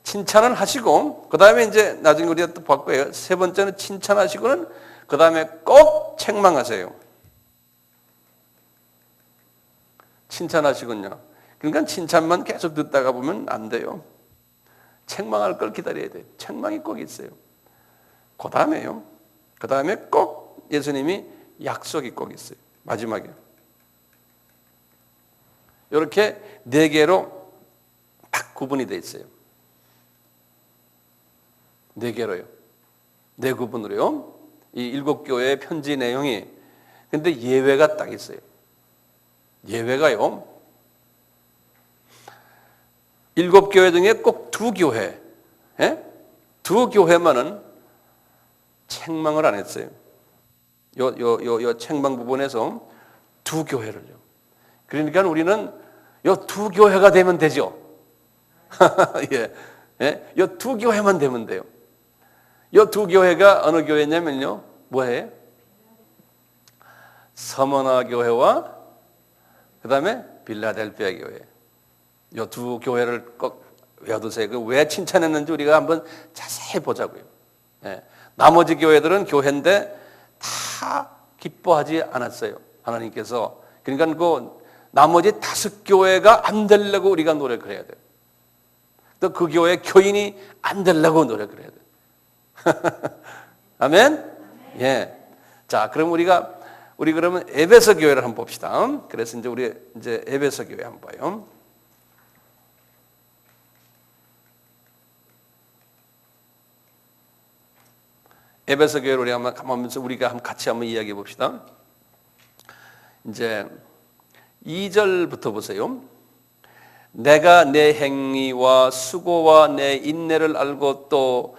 칭찬을 하시고 그 다음에 이제 나중에 우리가 또 바꿔요. 세 번째는 칭찬하시고는 그 다음에 꼭 책망하세요. 칭찬하시군요. 그러니까 칭찬만 계속 듣다가 보면 안 돼요. 책망할 걸 기다려야 돼요. 책망이 꼭 있어요. 그 다음에요. 그 다음에 꼭 예수님이 약속이 꼭 있어요. 마지막에. 이렇게 네 개로 딱 구분이 되어 있어요. 네 개로요. 네 구분으로요. 이 일곱 교회의 편지 내용이. 근데 예외가 딱 있어요. 예외가요. 일곱 교회 중에 꼭 두 교회, 두 교회만은 책망을 안 했어요. 요 책망 부분에서 두 교회를요. 그러니까 우리는 요 두 교회가 되면 되죠. 예. 요 두 교회만 되면 돼요. 요 두 교회가 어느 교회냐면요. 뭐예요? 서머나 교회와 그 다음에 빌라델피아 교회. 요 두 교회를 꼭 외워두세요. 왜 칭찬했는지 우리가 한번 자세히 보자고요. 예. 나머지 교회들은 교회인데 다 기뻐하지 않았어요. 하나님께서. 그러니까 그 나머지 5교회가 안 되려고 우리가 노력을 해야 돼요. 또 그 교회 교인이 안 되려고 노력을 해야 돼요. 아멘? 예. 자, 그럼 우리 그러면 에베소 교회를 한번 봅시다. 그래서 우리 에베소 교회 한번 봐요. 에베소 교회를 우리가 같이 한번 이야기해 봅시다. 이제 2절부터 보세요. 내가 내 행위와 수고와 내 인내를 알고 또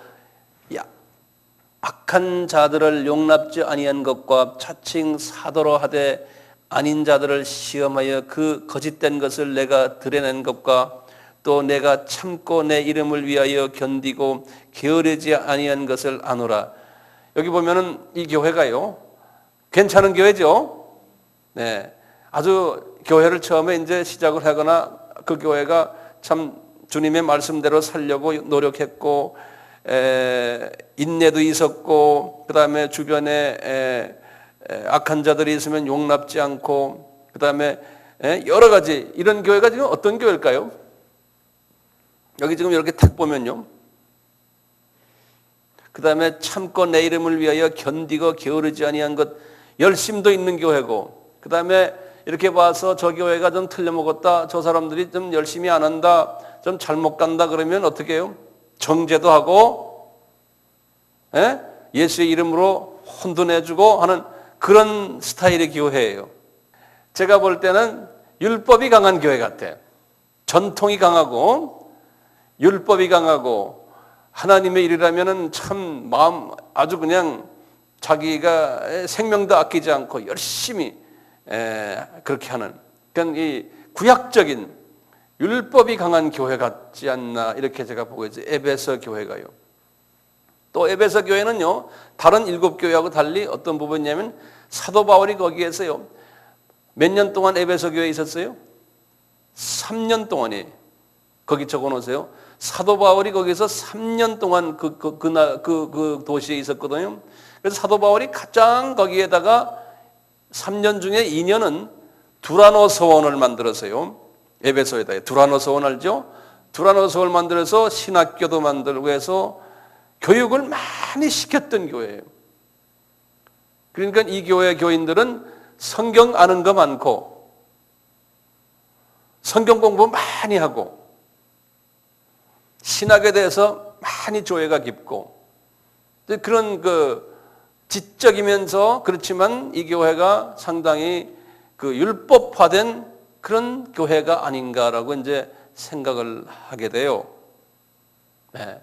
악한 자들을 용납지 아니한 것과 차칭 사도로 하되 아닌 자들을 시험하여 그 거짓된 것을 내가 드러낸 것과 또 내가 참고 내 이름을 위하여 견디고 게으르지 아니한 것을 아노라. 여기 보면은 이 교회가요. 괜찮은 교회죠. 네. 아주 교회를 처음에 이제 시작을 하거나 그 교회가 참 주님의 말씀대로 살려고 노력했고 인내도 있었고 그 다음에 주변에 악한 자들이 있으면 용납지 않고 그 다음에 여러 가지 이런 교회가 지금 어떤 교회일까요? 여기 지금 이렇게 탁 보면요. 그 다음에 참고 내 이름을 위하여 견디고 게으르지 아니한 것 열심도 있는 교회고 그 다음에 이렇게 봐서 저 교회가 좀 틀려먹었다 저 사람들이 좀 열심히 안 한다 좀 잘못 간다 그러면 어떻게 해요? 정죄도 하고 예수의 이름으로 혼돈해주고 하는 그런 스타일의 교회예요. 제가 볼 때는 율법이 강한 교회 같아요. 전통이 강하고 율법이 강하고 하나님의 일이라면은 참 마음 아주 그냥 자기가 생명도 아끼지 않고 열심히 그렇게 하는 그런 이 구약적인 율법이 강한 교회 같지 않나 이렇게 제가 보고 있어요. 에베소 교회가요. 또 에베소 교회는요 다른 7교회하고 달리 어떤 부분이냐면 사도 바울이 거기에서요 몇 년 동안 에베소 교회에 있었어요? 3년 동안이 거기 적어놓으세요. 사도 바울이 거기서 3년 동안 그 도시에 있었거든요. 그래서 사도 바울이 가장 거기에다가 3년 중에 2년은 두라노 서원을 만들었어요. 에베소에다 두라노 서원 알죠? 두라노 서원을 만들어서 신학교도 만들고 해서 교육을 많이 시켰던 교회예요. 그러니까 이 교회 교인들은 성경 아는 거 많고 성경 공부 많이 하고 신학에 대해서 많이 조예가 깊고 그런 지적이면서 그렇지만 이 교회가 상당히 율법화된 그런 교회가 아닌가라고 이제 생각을 하게 돼요. 네.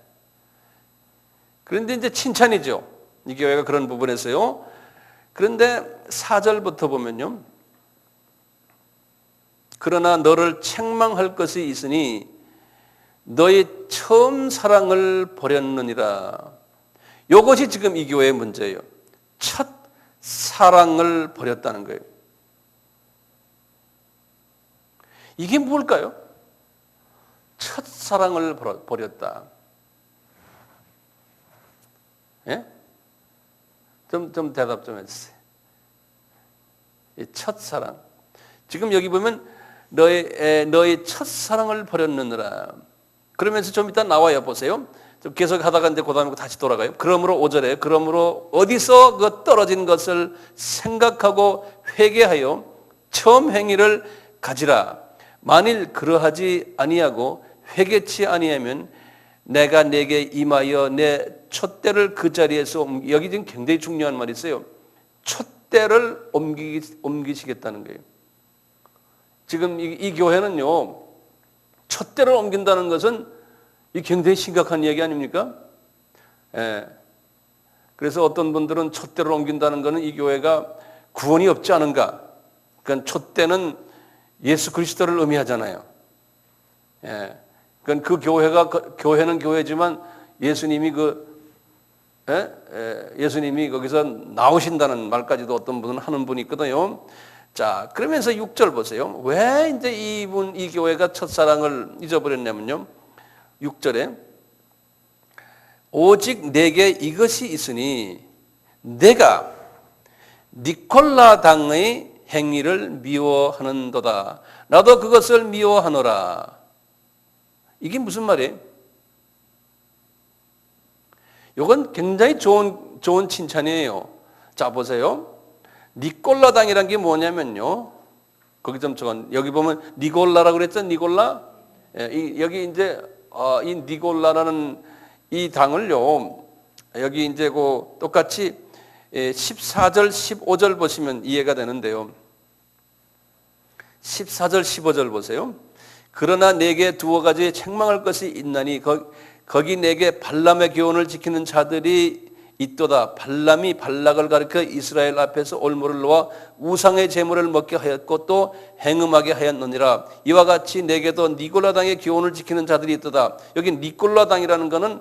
그런데 이제 칭찬이죠. 이 교회가 그런 부분에서요. 그런데 4절부터 보면요. 그러나 너를 책망할 것이 있으니 너의 처음 사랑을 버렸느니라. 이것이 지금 이 교회의 문제예요. 첫 사랑을 버렸다는 거예요. 이게 뭘까요? 첫 사랑을 버렸다. 예? 좀 대답 좀 해주세요. 이 첫사랑. 지금 여기 보면 너의 첫사랑을 버렸느니라. 그러면서 좀 이따 나와요. 보세요. 좀 계속 하다가 이제 그 다음에 다시 돌아가요. 그러므로 5절에 그러므로 어디서 그 떨어진 것을 생각하고 회개하여 처음 행위를 가지라. 만일 그러하지 아니하고 회개치 아니하면 내가 내게 임하여 내 촛대를 그 자리에서 여기 지금 굉장히 중요한 말이 있어요. 촛대를 옮기시겠다는 거예요. 지금 이 교회는요. 촛대를 옮긴다는 것은 이 굉장히 심각한 얘기 아닙니까? 예. 그래서 어떤 분들은 촛대를 옮긴다는 것은 이 교회가 구원이 없지 않은가? 그러니까 촛대는 예수 그리스도를 의미하잖아요. 예. 그러니까 그 교회는 교회지만 예수님이 예수님이 거기서 나오신다는 말까지도 어떤 분은 하는 분이 있거든요. 자, 그러면서 6절 보세요. 왜 이제 이 교회가 첫사랑을 잊어버렸냐면요. 6절에 오직 내게 이것이 있으니 내가 니콜라 당의 행위를 미워하는도다. 나도 그것을 미워하노라. 이게 무슨 말이에요? 이건 굉장히 좋은 칭찬이에요. 자, 보세요. 니콜라 당이란 게 뭐냐면요. 거기 좀 여기 보면 니골라라고 그랬죠? 니골라? 여기 이제 이 니골라라는 이 당을요. 여기 이제 똑같이 14절, 15절 보시면 이해가 되는데요. 14절, 15절 보세요. 그러나 내게 두어 가지 책망할 것이 있나니 거기 내게 발람의 교훈을 지키는 자들이 있도다. 발람이 발락을 가리켜 이스라엘 앞에서 올무를 놓아 우상의 제물을 먹게 하였고 또 행음하게 하였느니라. 이와 같이 내게도 니골라 당의 교훈을 지키는 자들이 있도다. 여기 니골라 당이라는 것은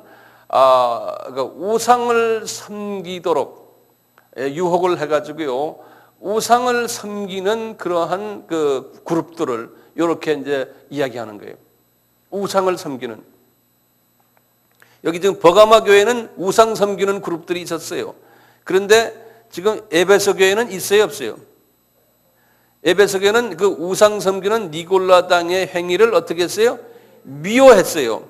우상을 섬기도록 유혹을 해가지고요. 우상을 섬기는 그러한 그 그룹들을 이렇게 이제 이야기하는 거예요. 우상을 섬기는. 여기 지금 버가마 교회는 우상 섬기는 그룹들이 있었어요. 그런데 지금 에베소 교회는 있어요, 없어요? 에베소 교회는 그 우상 섬기는 니골라당의 행위를 어떻게 했어요? 미워했어요.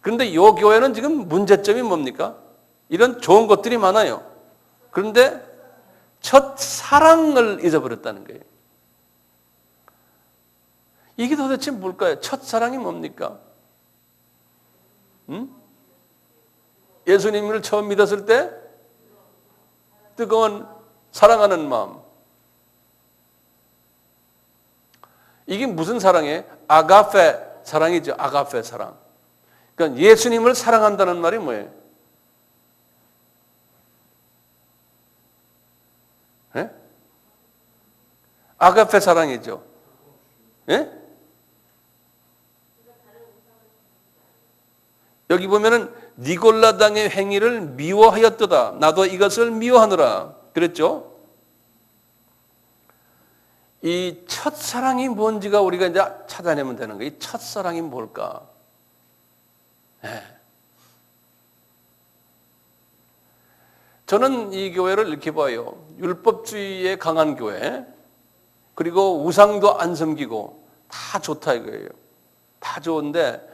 그런데 이 교회는 지금 문제점이 뭡니까? 이런 좋은 것들이 많아요. 그런데 첫 사랑을 잊어버렸다는 거예요. 이게 도대체 뭘까요? 첫 사랑이 뭡니까? 예수님을 처음 믿었을 때 뜨거운 사랑하는 마음. 이게 무슨 사랑이에요? 아가페 사랑이죠. 아가페 사랑. 그러니까 예수님을 사랑한다는 말이 뭐예요? 예? 아가페 사랑이죠. 예? 여기 보면은 니골라당의 행위를 미워하였도다. 나도 이것을 미워하노라. 그랬죠? 이 첫사랑이 뭔지가 우리가 이제 찾아내면 되는 거예요. 이 첫사랑이 뭘까? 네. 저는 이 교회를 이렇게 봐요. 율법주의에 강한 교회, 그리고 우상도 안 섬기고 다 좋다 이거예요. 다 좋은데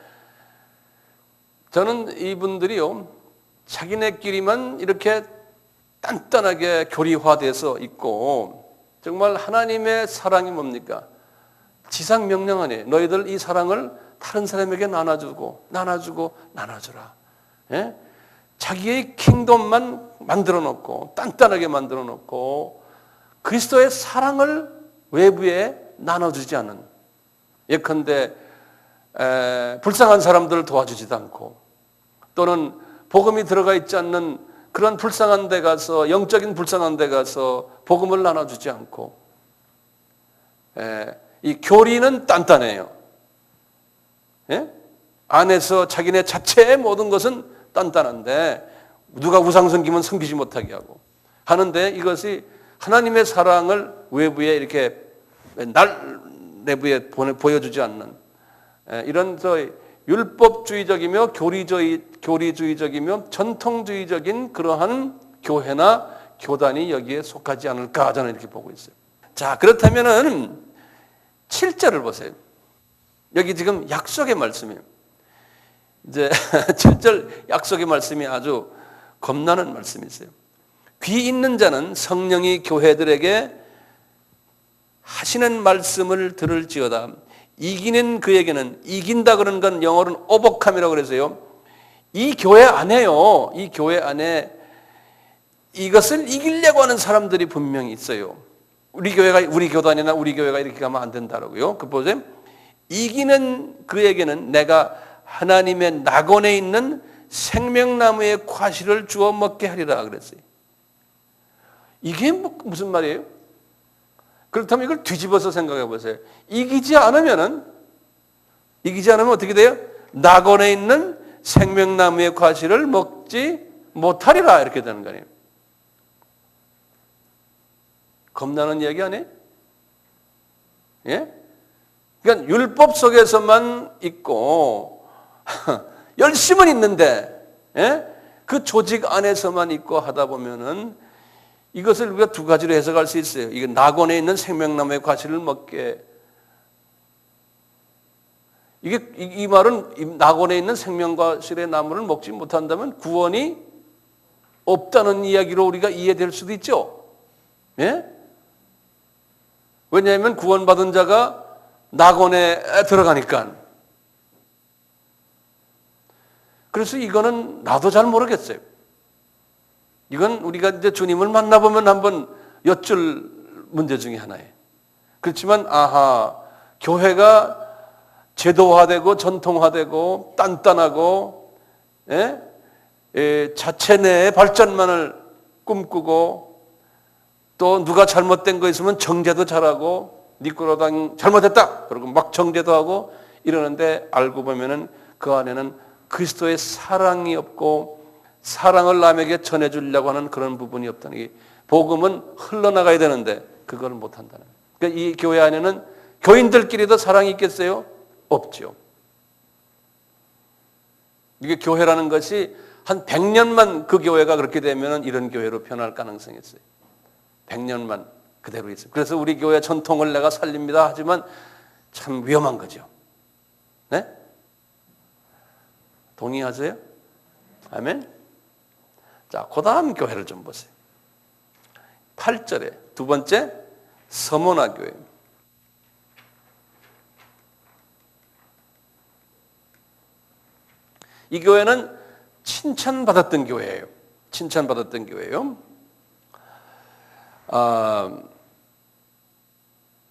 저는 이분들이요, 자기네끼리만 이렇게 단단하게 교리화돼서 있고, 정말 하나님의 사랑이 뭡니까? 지상 명령 아니에요. 너희들 이 사랑을 다른 사람에게 나눠주라. 예? 자기의 킹덤만 만들어 놓고, 단단하게 만들어 놓고, 그리스도의 사랑을 외부에 나눠주지 않은, 예컨대 불쌍한 사람들을 도와주지도 않고, 또는 복음이 들어가 있지 않는 그런 불쌍한 데 가서, 영적인 불쌍한 데 가서 복음을 나눠주지 않고, 이 교리는 단단해요. 예? 안에서 자기네 자체의 모든 것은 단단한데 누가 우상 섬기면 섬기지 못하게 하고 하는데, 이것이 하나님의 사랑을 외부에 이렇게 내부에 보여주지 않는 이런 율법주의적이며 교리주의적이며 전통주의적인 그러한 교회나 교단이 여기에 속하지 않을까, 저는 이렇게 보고 있어요. 자, 그렇다면은 7절을 보세요. 여기 지금 약속의 말씀이에요. 이제 7절 약속의 말씀이 아주 겁나는 말씀이 있어요. 귀 있는 자는 성령이 교회들에게 하시는 말씀을 들을지어다. 이기는 그에게는, 이긴다 그러는 건 영어로는 오버캄이라고 그래서요, 이 교회 안에요, 이 교회 안에 이것을 이기려고 하는 사람들이 분명히 있어요. 우리 교단이나 우리 교회가 이렇게 가면 안 된다라고요. 그 보세요. 이기는 그에게는 내가 하나님의 낙원에 있는 생명나무의 과실을 주워 먹게 하리라 그랬어요. 이게 무슨 말이에요? 그렇다면 이걸 뒤집어서 생각해 보세요. 이기지 않으면 어떻게 돼요? 낙원에 있는 생명나무의 과실을 먹지 못하리라, 이렇게 되는 거예요. 겁나는 이야기 아니에요? 예? 그러니까 율법 속에서만 있고 열심은 있는데, 예? 그 조직 안에서만 있고 하다 보면은 이것을 우리가 두 가지로 해석할 수 있어요. 이게 낙원에 있는 생명나무의 과실을 먹게. 이 말은 낙원에 있는 생명과실의 나무를 먹지 못한다면 구원이 없다는 이야기로 우리가 이해될 수도 있죠. 예? 왜냐하면 구원받은 자가 낙원에 들어가니까. 그래서 이거는 나도 잘 모르겠어요. 이건 우리가 이제 주님을 만나보면 한번 여쭐 문제 중에 하나예요. 그렇지만 교회가 제도화되고 전통화되고 단단하고, 자체 내의 발전만을 꿈꾸고, 또 누가 잘못된 거 있으면 정죄도 잘하고, 니꼬라당 잘못했다 그러고 막 정죄도 하고 이러는데, 알고 보면은 그 안에는 그리스도의 사랑이 없고 사랑을 남에게 전해주려고 하는 그런 부분이 없다는 게, 복음은 흘러나가야 되는데 그걸 못 한다는 거예요. 그러니까 이 교회 안에는 교인들끼리도 사랑이 있겠어요? 없죠. 이게 교회라는 것이 한 100년만 그 교회가 그렇게 되면 이런 교회로 변할 가능성이 있어요. 100년만 그대로 있어요. 그래서 우리 교회 전통을 내가 살립니다 하지만 참 위험한 거죠. 네? 동의하세요? 아멘? 자, 그 다음 교회를 좀 보세요. 8절에 두 번째 서모나 교회. 이 교회는 칭찬받았던 교회예요. 칭찬받았던 교회예요.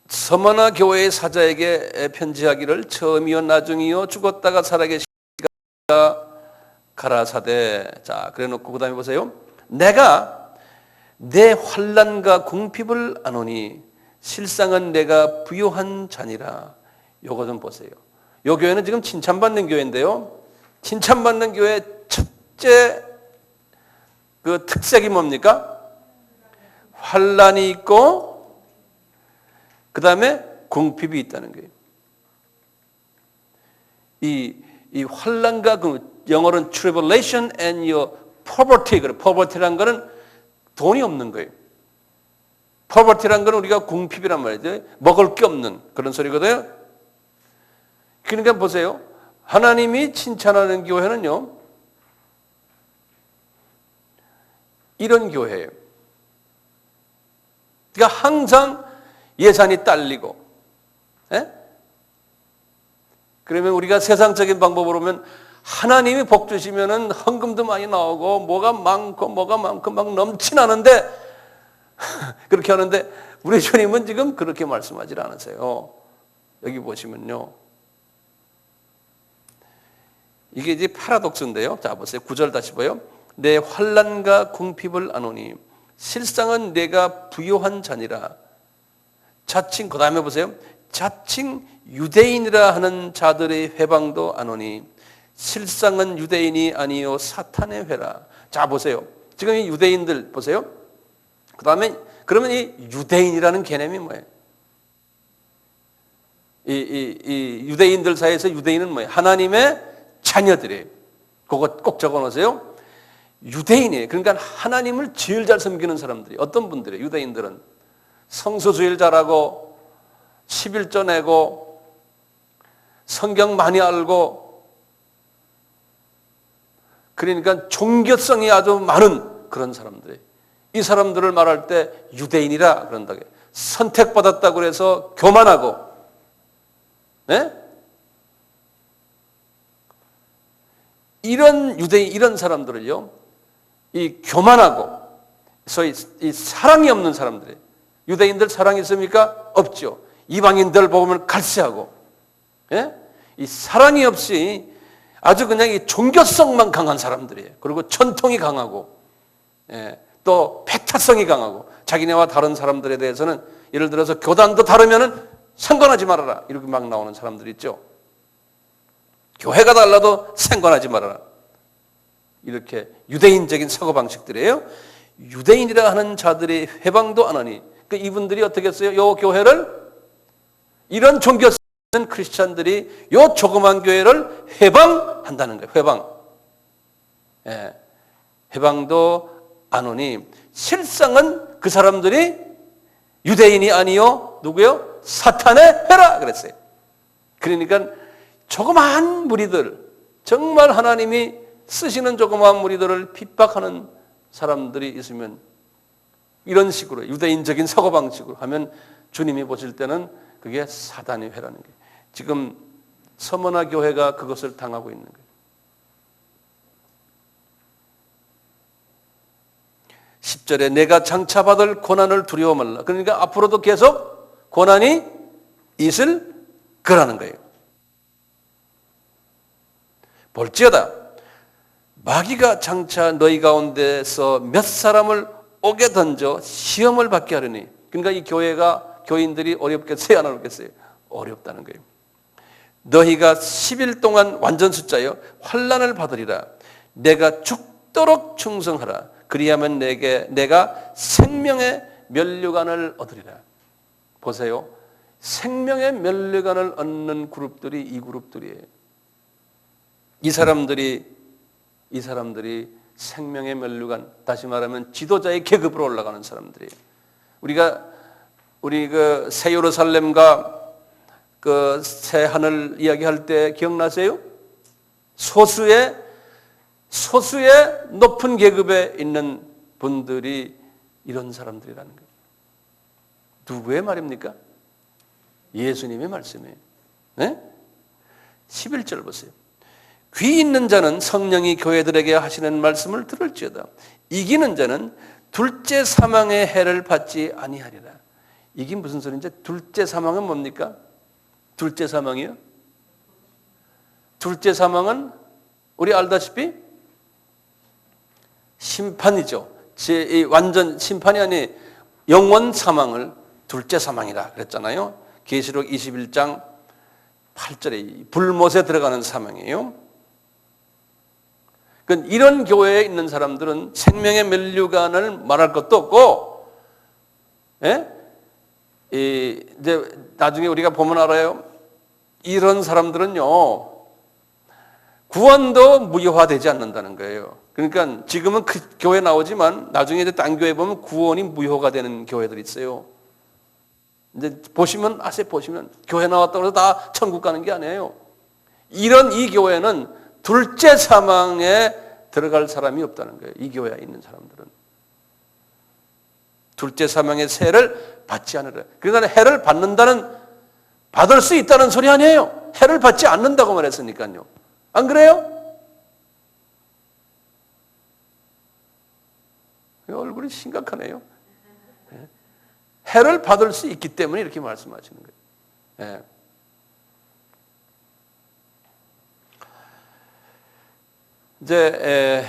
서머나 교회의 사자에게 편지하기를 처음이요 나중이요 죽었다가 살아계시가 가라사대. 자, 그래놓고 그 다음에 보세요. 내가 내 환난과 궁핍을 아노니 실상은 내가 부요한 자니라. 요거 좀 보세요. 요 교회는 지금 칭찬받는 교회인데요. 칭찬받는 교회의 첫째 그 특색이 뭡니까? 환난이 있고 그 다음에 궁핍이 있다는 거예요. 이 환난과 영어로는 tribulation and your poverty. poverty란 거는 돈이 없는 거예요. poverty란 거는 우리가 궁핍이란 말이죠. 먹을 게 없는 그런 소리거든요. 그러니까 보세요. 하나님이 칭찬하는 교회는요, 이런 교회예요. 그러니까 항상 예산이 딸리고, 예? 그러면 우리가 세상적인 방법으로 보면 하나님이 복 주시면은 헌금도 많이 나오고 뭐가 많고 막 넘치나는데 그렇게 하는데 우리 주님은 지금 그렇게 말씀하지 않으세요. 여기 보시면요. 이게 이제 파라독스인데요. 자, 보세요. 9절 다시 보여. 내 환난과 궁핍을 아노니 실상은 내가 부요한 자니라. 자칭, 그 다음에 보세요. 자칭 유대인이라 하는 자들의 회방도 아노니 실상은 유대인이 아니요 사탄의 회라. 자, 보세요. 지금 이 유대인들 보세요. 그 다음에 그러면 이 유대인이라는 개념이 뭐예요? 이 유대인들 사이에서 유대인은 뭐예요? 하나님의 자녀들이에요. 그거 꼭 적어놓으세요. 유대인이에요. 그러니까 하나님을 제일 잘 섬기는 사람들이 어떤 분들이에요? 유대인들은 성수 주일 잘하고 11조 내고 성경 많이 알고 그러니까 종교성이 아주 많은 그런 사람들이에요. 이 사람들을 말할 때 유대인이라 그런다고 해요. 선택받았다고 해서 교만하고, 네? 이런 유대인, 이런 사람들을요, 이 교만하고, 소위 이 사랑이 없는 사람들이에요. 유대인들 사랑이 있습니까? 없죠. 이방인들 보면 갈세하고, 예? 이 사랑이 없이 아주 그냥 이 종교성만 강한 사람들이에요. 그리고 전통이 강하고, 예, 또 패타성이 강하고, 자기네와 다른 사람들에 대해서는 예를 들어서 교단도 다르면은 상관하지 말아라 이렇게 막 나오는 사람들 있죠. 교회가 달라도 상관하지 말아라. 이렇게 유대인적인 사고방식들이에요. 유대인이라 하는 자들의 회방도 안 하니. 그러니까 이분들이 어떻게 했어요? 요 교회를, 이런 종교 있는 크리스찬들이 요 조그만 교회를 회방한다는 거예요. 회방. 예. 회방도 안 오니 실상은 그 사람들이 유대인이 아니요 누구요? 사탄의 회라 그랬어요. 그러니까 조그마한 무리들, 정말 하나님이 쓰시는 조그마한 무리들을 핍박하는 사람들이 있으면 이런 식으로 유대인적인 사고방식으로 하면 주님이 보실 때는 그게 사단의 회라는 거예요. 지금 서머나 교회가 그것을 당하고 있는 거예요. 10절에 내가 장차받을 고난을 두려워 말라. 그러니까 앞으로도 계속 고난이 있을 거라는 거예요. 볼지어다 마귀가 장차 너희 가운데서 몇 사람을 옥에 던져 시험을 받게 하려니. 그러니까 이 교회가, 교인들이 어렵겠어요? 안 어렵겠어요? 어렵다는 거예요. 너희가 10일 동안 완전 숫자요 환난을 받으리라. 내가 죽도록 충성하라. 그리하면 내가 생명의 면류관을 얻으리라. 보세요. 생명의 면류관을 얻는 그룹들이 이 그룹들이에요. 이 사람들이 생명의 면류관, 다시 말하면 지도자의 계급으로 올라가는 사람들이에요. 우리 그 새 예루살렘과 그 새 하늘 이야기할 때 기억나세요? 소수의 높은 계급에 있는 분들이 이런 사람들이라는 거예요. 누구의 말입니까? 예수님의 말씀이에요. 네? 11절 보세요. 귀 있는 자는 성령이 교회들에게 하시는 말씀을 들을지어다. 이기는 자는 둘째 사망의 해를 받지 아니하리라. 이게 무슨 소리인지, 둘째 사망은 뭡니까? 둘째 사망이요? 둘째 사망은 우리 알다시피 심판이죠. 완전 심판이 아니 영원 사망을 둘째 사망이라 그랬잖아요. 계시록 21장 8절에 불못에 들어가는 사망이에요. 그러니까 이런 교회에 있는 사람들은 생명의 면류관을 말할 것도 없고, 이제 나중에 우리가 보면 알아요. 이런 사람들은요, 구원도 무효화되지 않는다는 거예요. 그러니까 지금은 그 교회 나오지만 나중에 이제 딴 교회 보면 구원이 무효가 되는 교회들이 있어요. 이제 보시면 교회 나왔다고 해서 다 천국 가는 게 아니에요. 이 교회는 둘째 사망에 들어갈 사람이 없다는 거예요. 이 교회에 있는 사람들은. 둘째 사망의 세를 받지 않으라. 그러니까 해를 받을 수 있다는 소리 아니에요. 해를 받지 않는다고 말했으니까요. 안 그래요? 얼굴이 심각하네요. 해를 받을 수 있기 때문에 이렇게 말씀하시는 거예요. 이제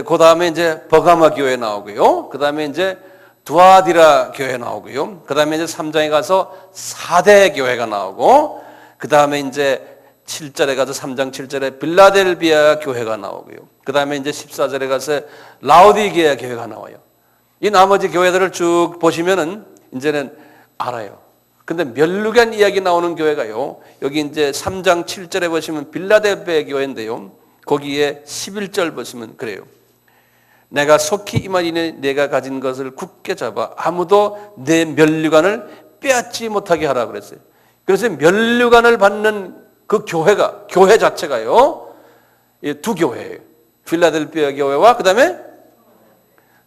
그 다음에 이제 버가마 교회 나오고요. 그 다음에 이제 두아디라 교회 나오고요. 그 다음에 이제 3장에 가서 4대 교회가 나오고, 그 다음에 이제 7절에 가서 3장 7절에 빌라델비아 교회가 나오고요. 그 다음에 이제 14절에 가서 라오디게아 교회가 나와요. 이 나머지 교회들을 쭉 보시면은 이제는 알아요. 근데 면류관 이야기 나오는 교회가요. 여기 이제 3장 7절에 보시면 빌라델비아 교회인데요. 거기에 11절 보시면 그래요. 내가 속히 임하리니 내가 가진 것을 굳게 잡아 아무도 내 면류관을 빼앗지 못하게 하라 그랬어요. 그래서 면류관을 받는 그 교회 자체가요, 두 교회예요. 필라델피아 교회와 그 다음에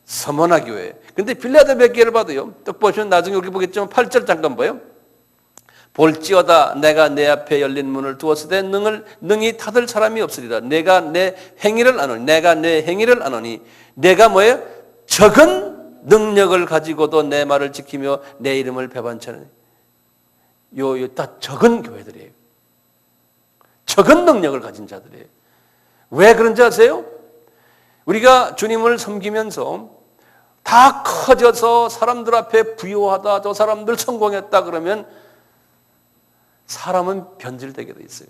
서머나 교회. 근데 필라델피아 교회를 봐도요, 딱 보시면 나중에 우리 보겠지만 8절 잠깐 봐요. 볼지어다 내가 내 앞에 열린 문을 두었으되 능히 닫을 사람이 없으리라. 내가 내 행위를 아노니 내가 뭐예요? 적은 능력을 가지고도 내 말을 지키며 내 이름을 배반치 않으니. 요 다 적은 교회들이에요. 적은 능력을 가진 자들이에요. 왜 그런지 아세요? 우리가 주님을 섬기면서 다 커져서 사람들 앞에 부유하다, 저 사람들 성공했다 그러면 사람은 변질되게 돼 있어요.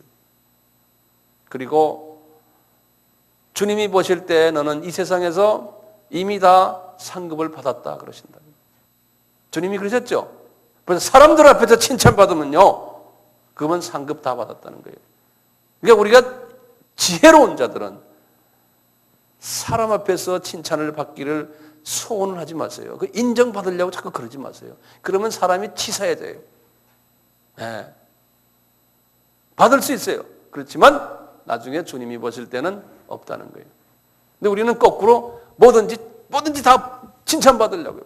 그리고 주님이 보실 때 너는 이 세상에서 이미 다 상급을 받았다 그러신다. 주님이 그러셨죠? 그래서 사람들 앞에서 칭찬받으면요, 그건 상급 다 받았다는 거예요. 그러니까 우리가 지혜로운 자들은 사람 앞에서 칭찬을 받기를 소원을 하지 마세요. 그 인정받으려고 자꾸 그러지 마세요. 그러면 사람이 치사해져요. 받을 수 있어요. 그렇지만 나중에 주님이 보실 때는 없다는 거예요. 근데 우리는 거꾸로 뭐든지 다 칭찬받으려고요.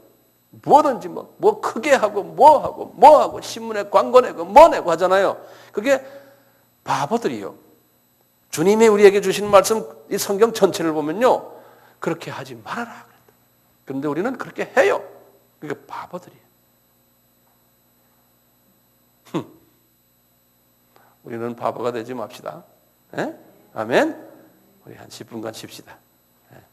뭐든지 뭐 크게 하고 뭐 하고 신문에 광고 내고 뭐 내고 하잖아요. 그게 바보들이요. 주님이 우리에게 주신 말씀, 이 성경 전체를 보면요, 그렇게 하지 말아라. 그런데 우리는 그렇게 해요. 그러니까 바보들이에요. 우리는 바보가 되지 맙시다. 아멘? 우리 한 10분간 쉽시다.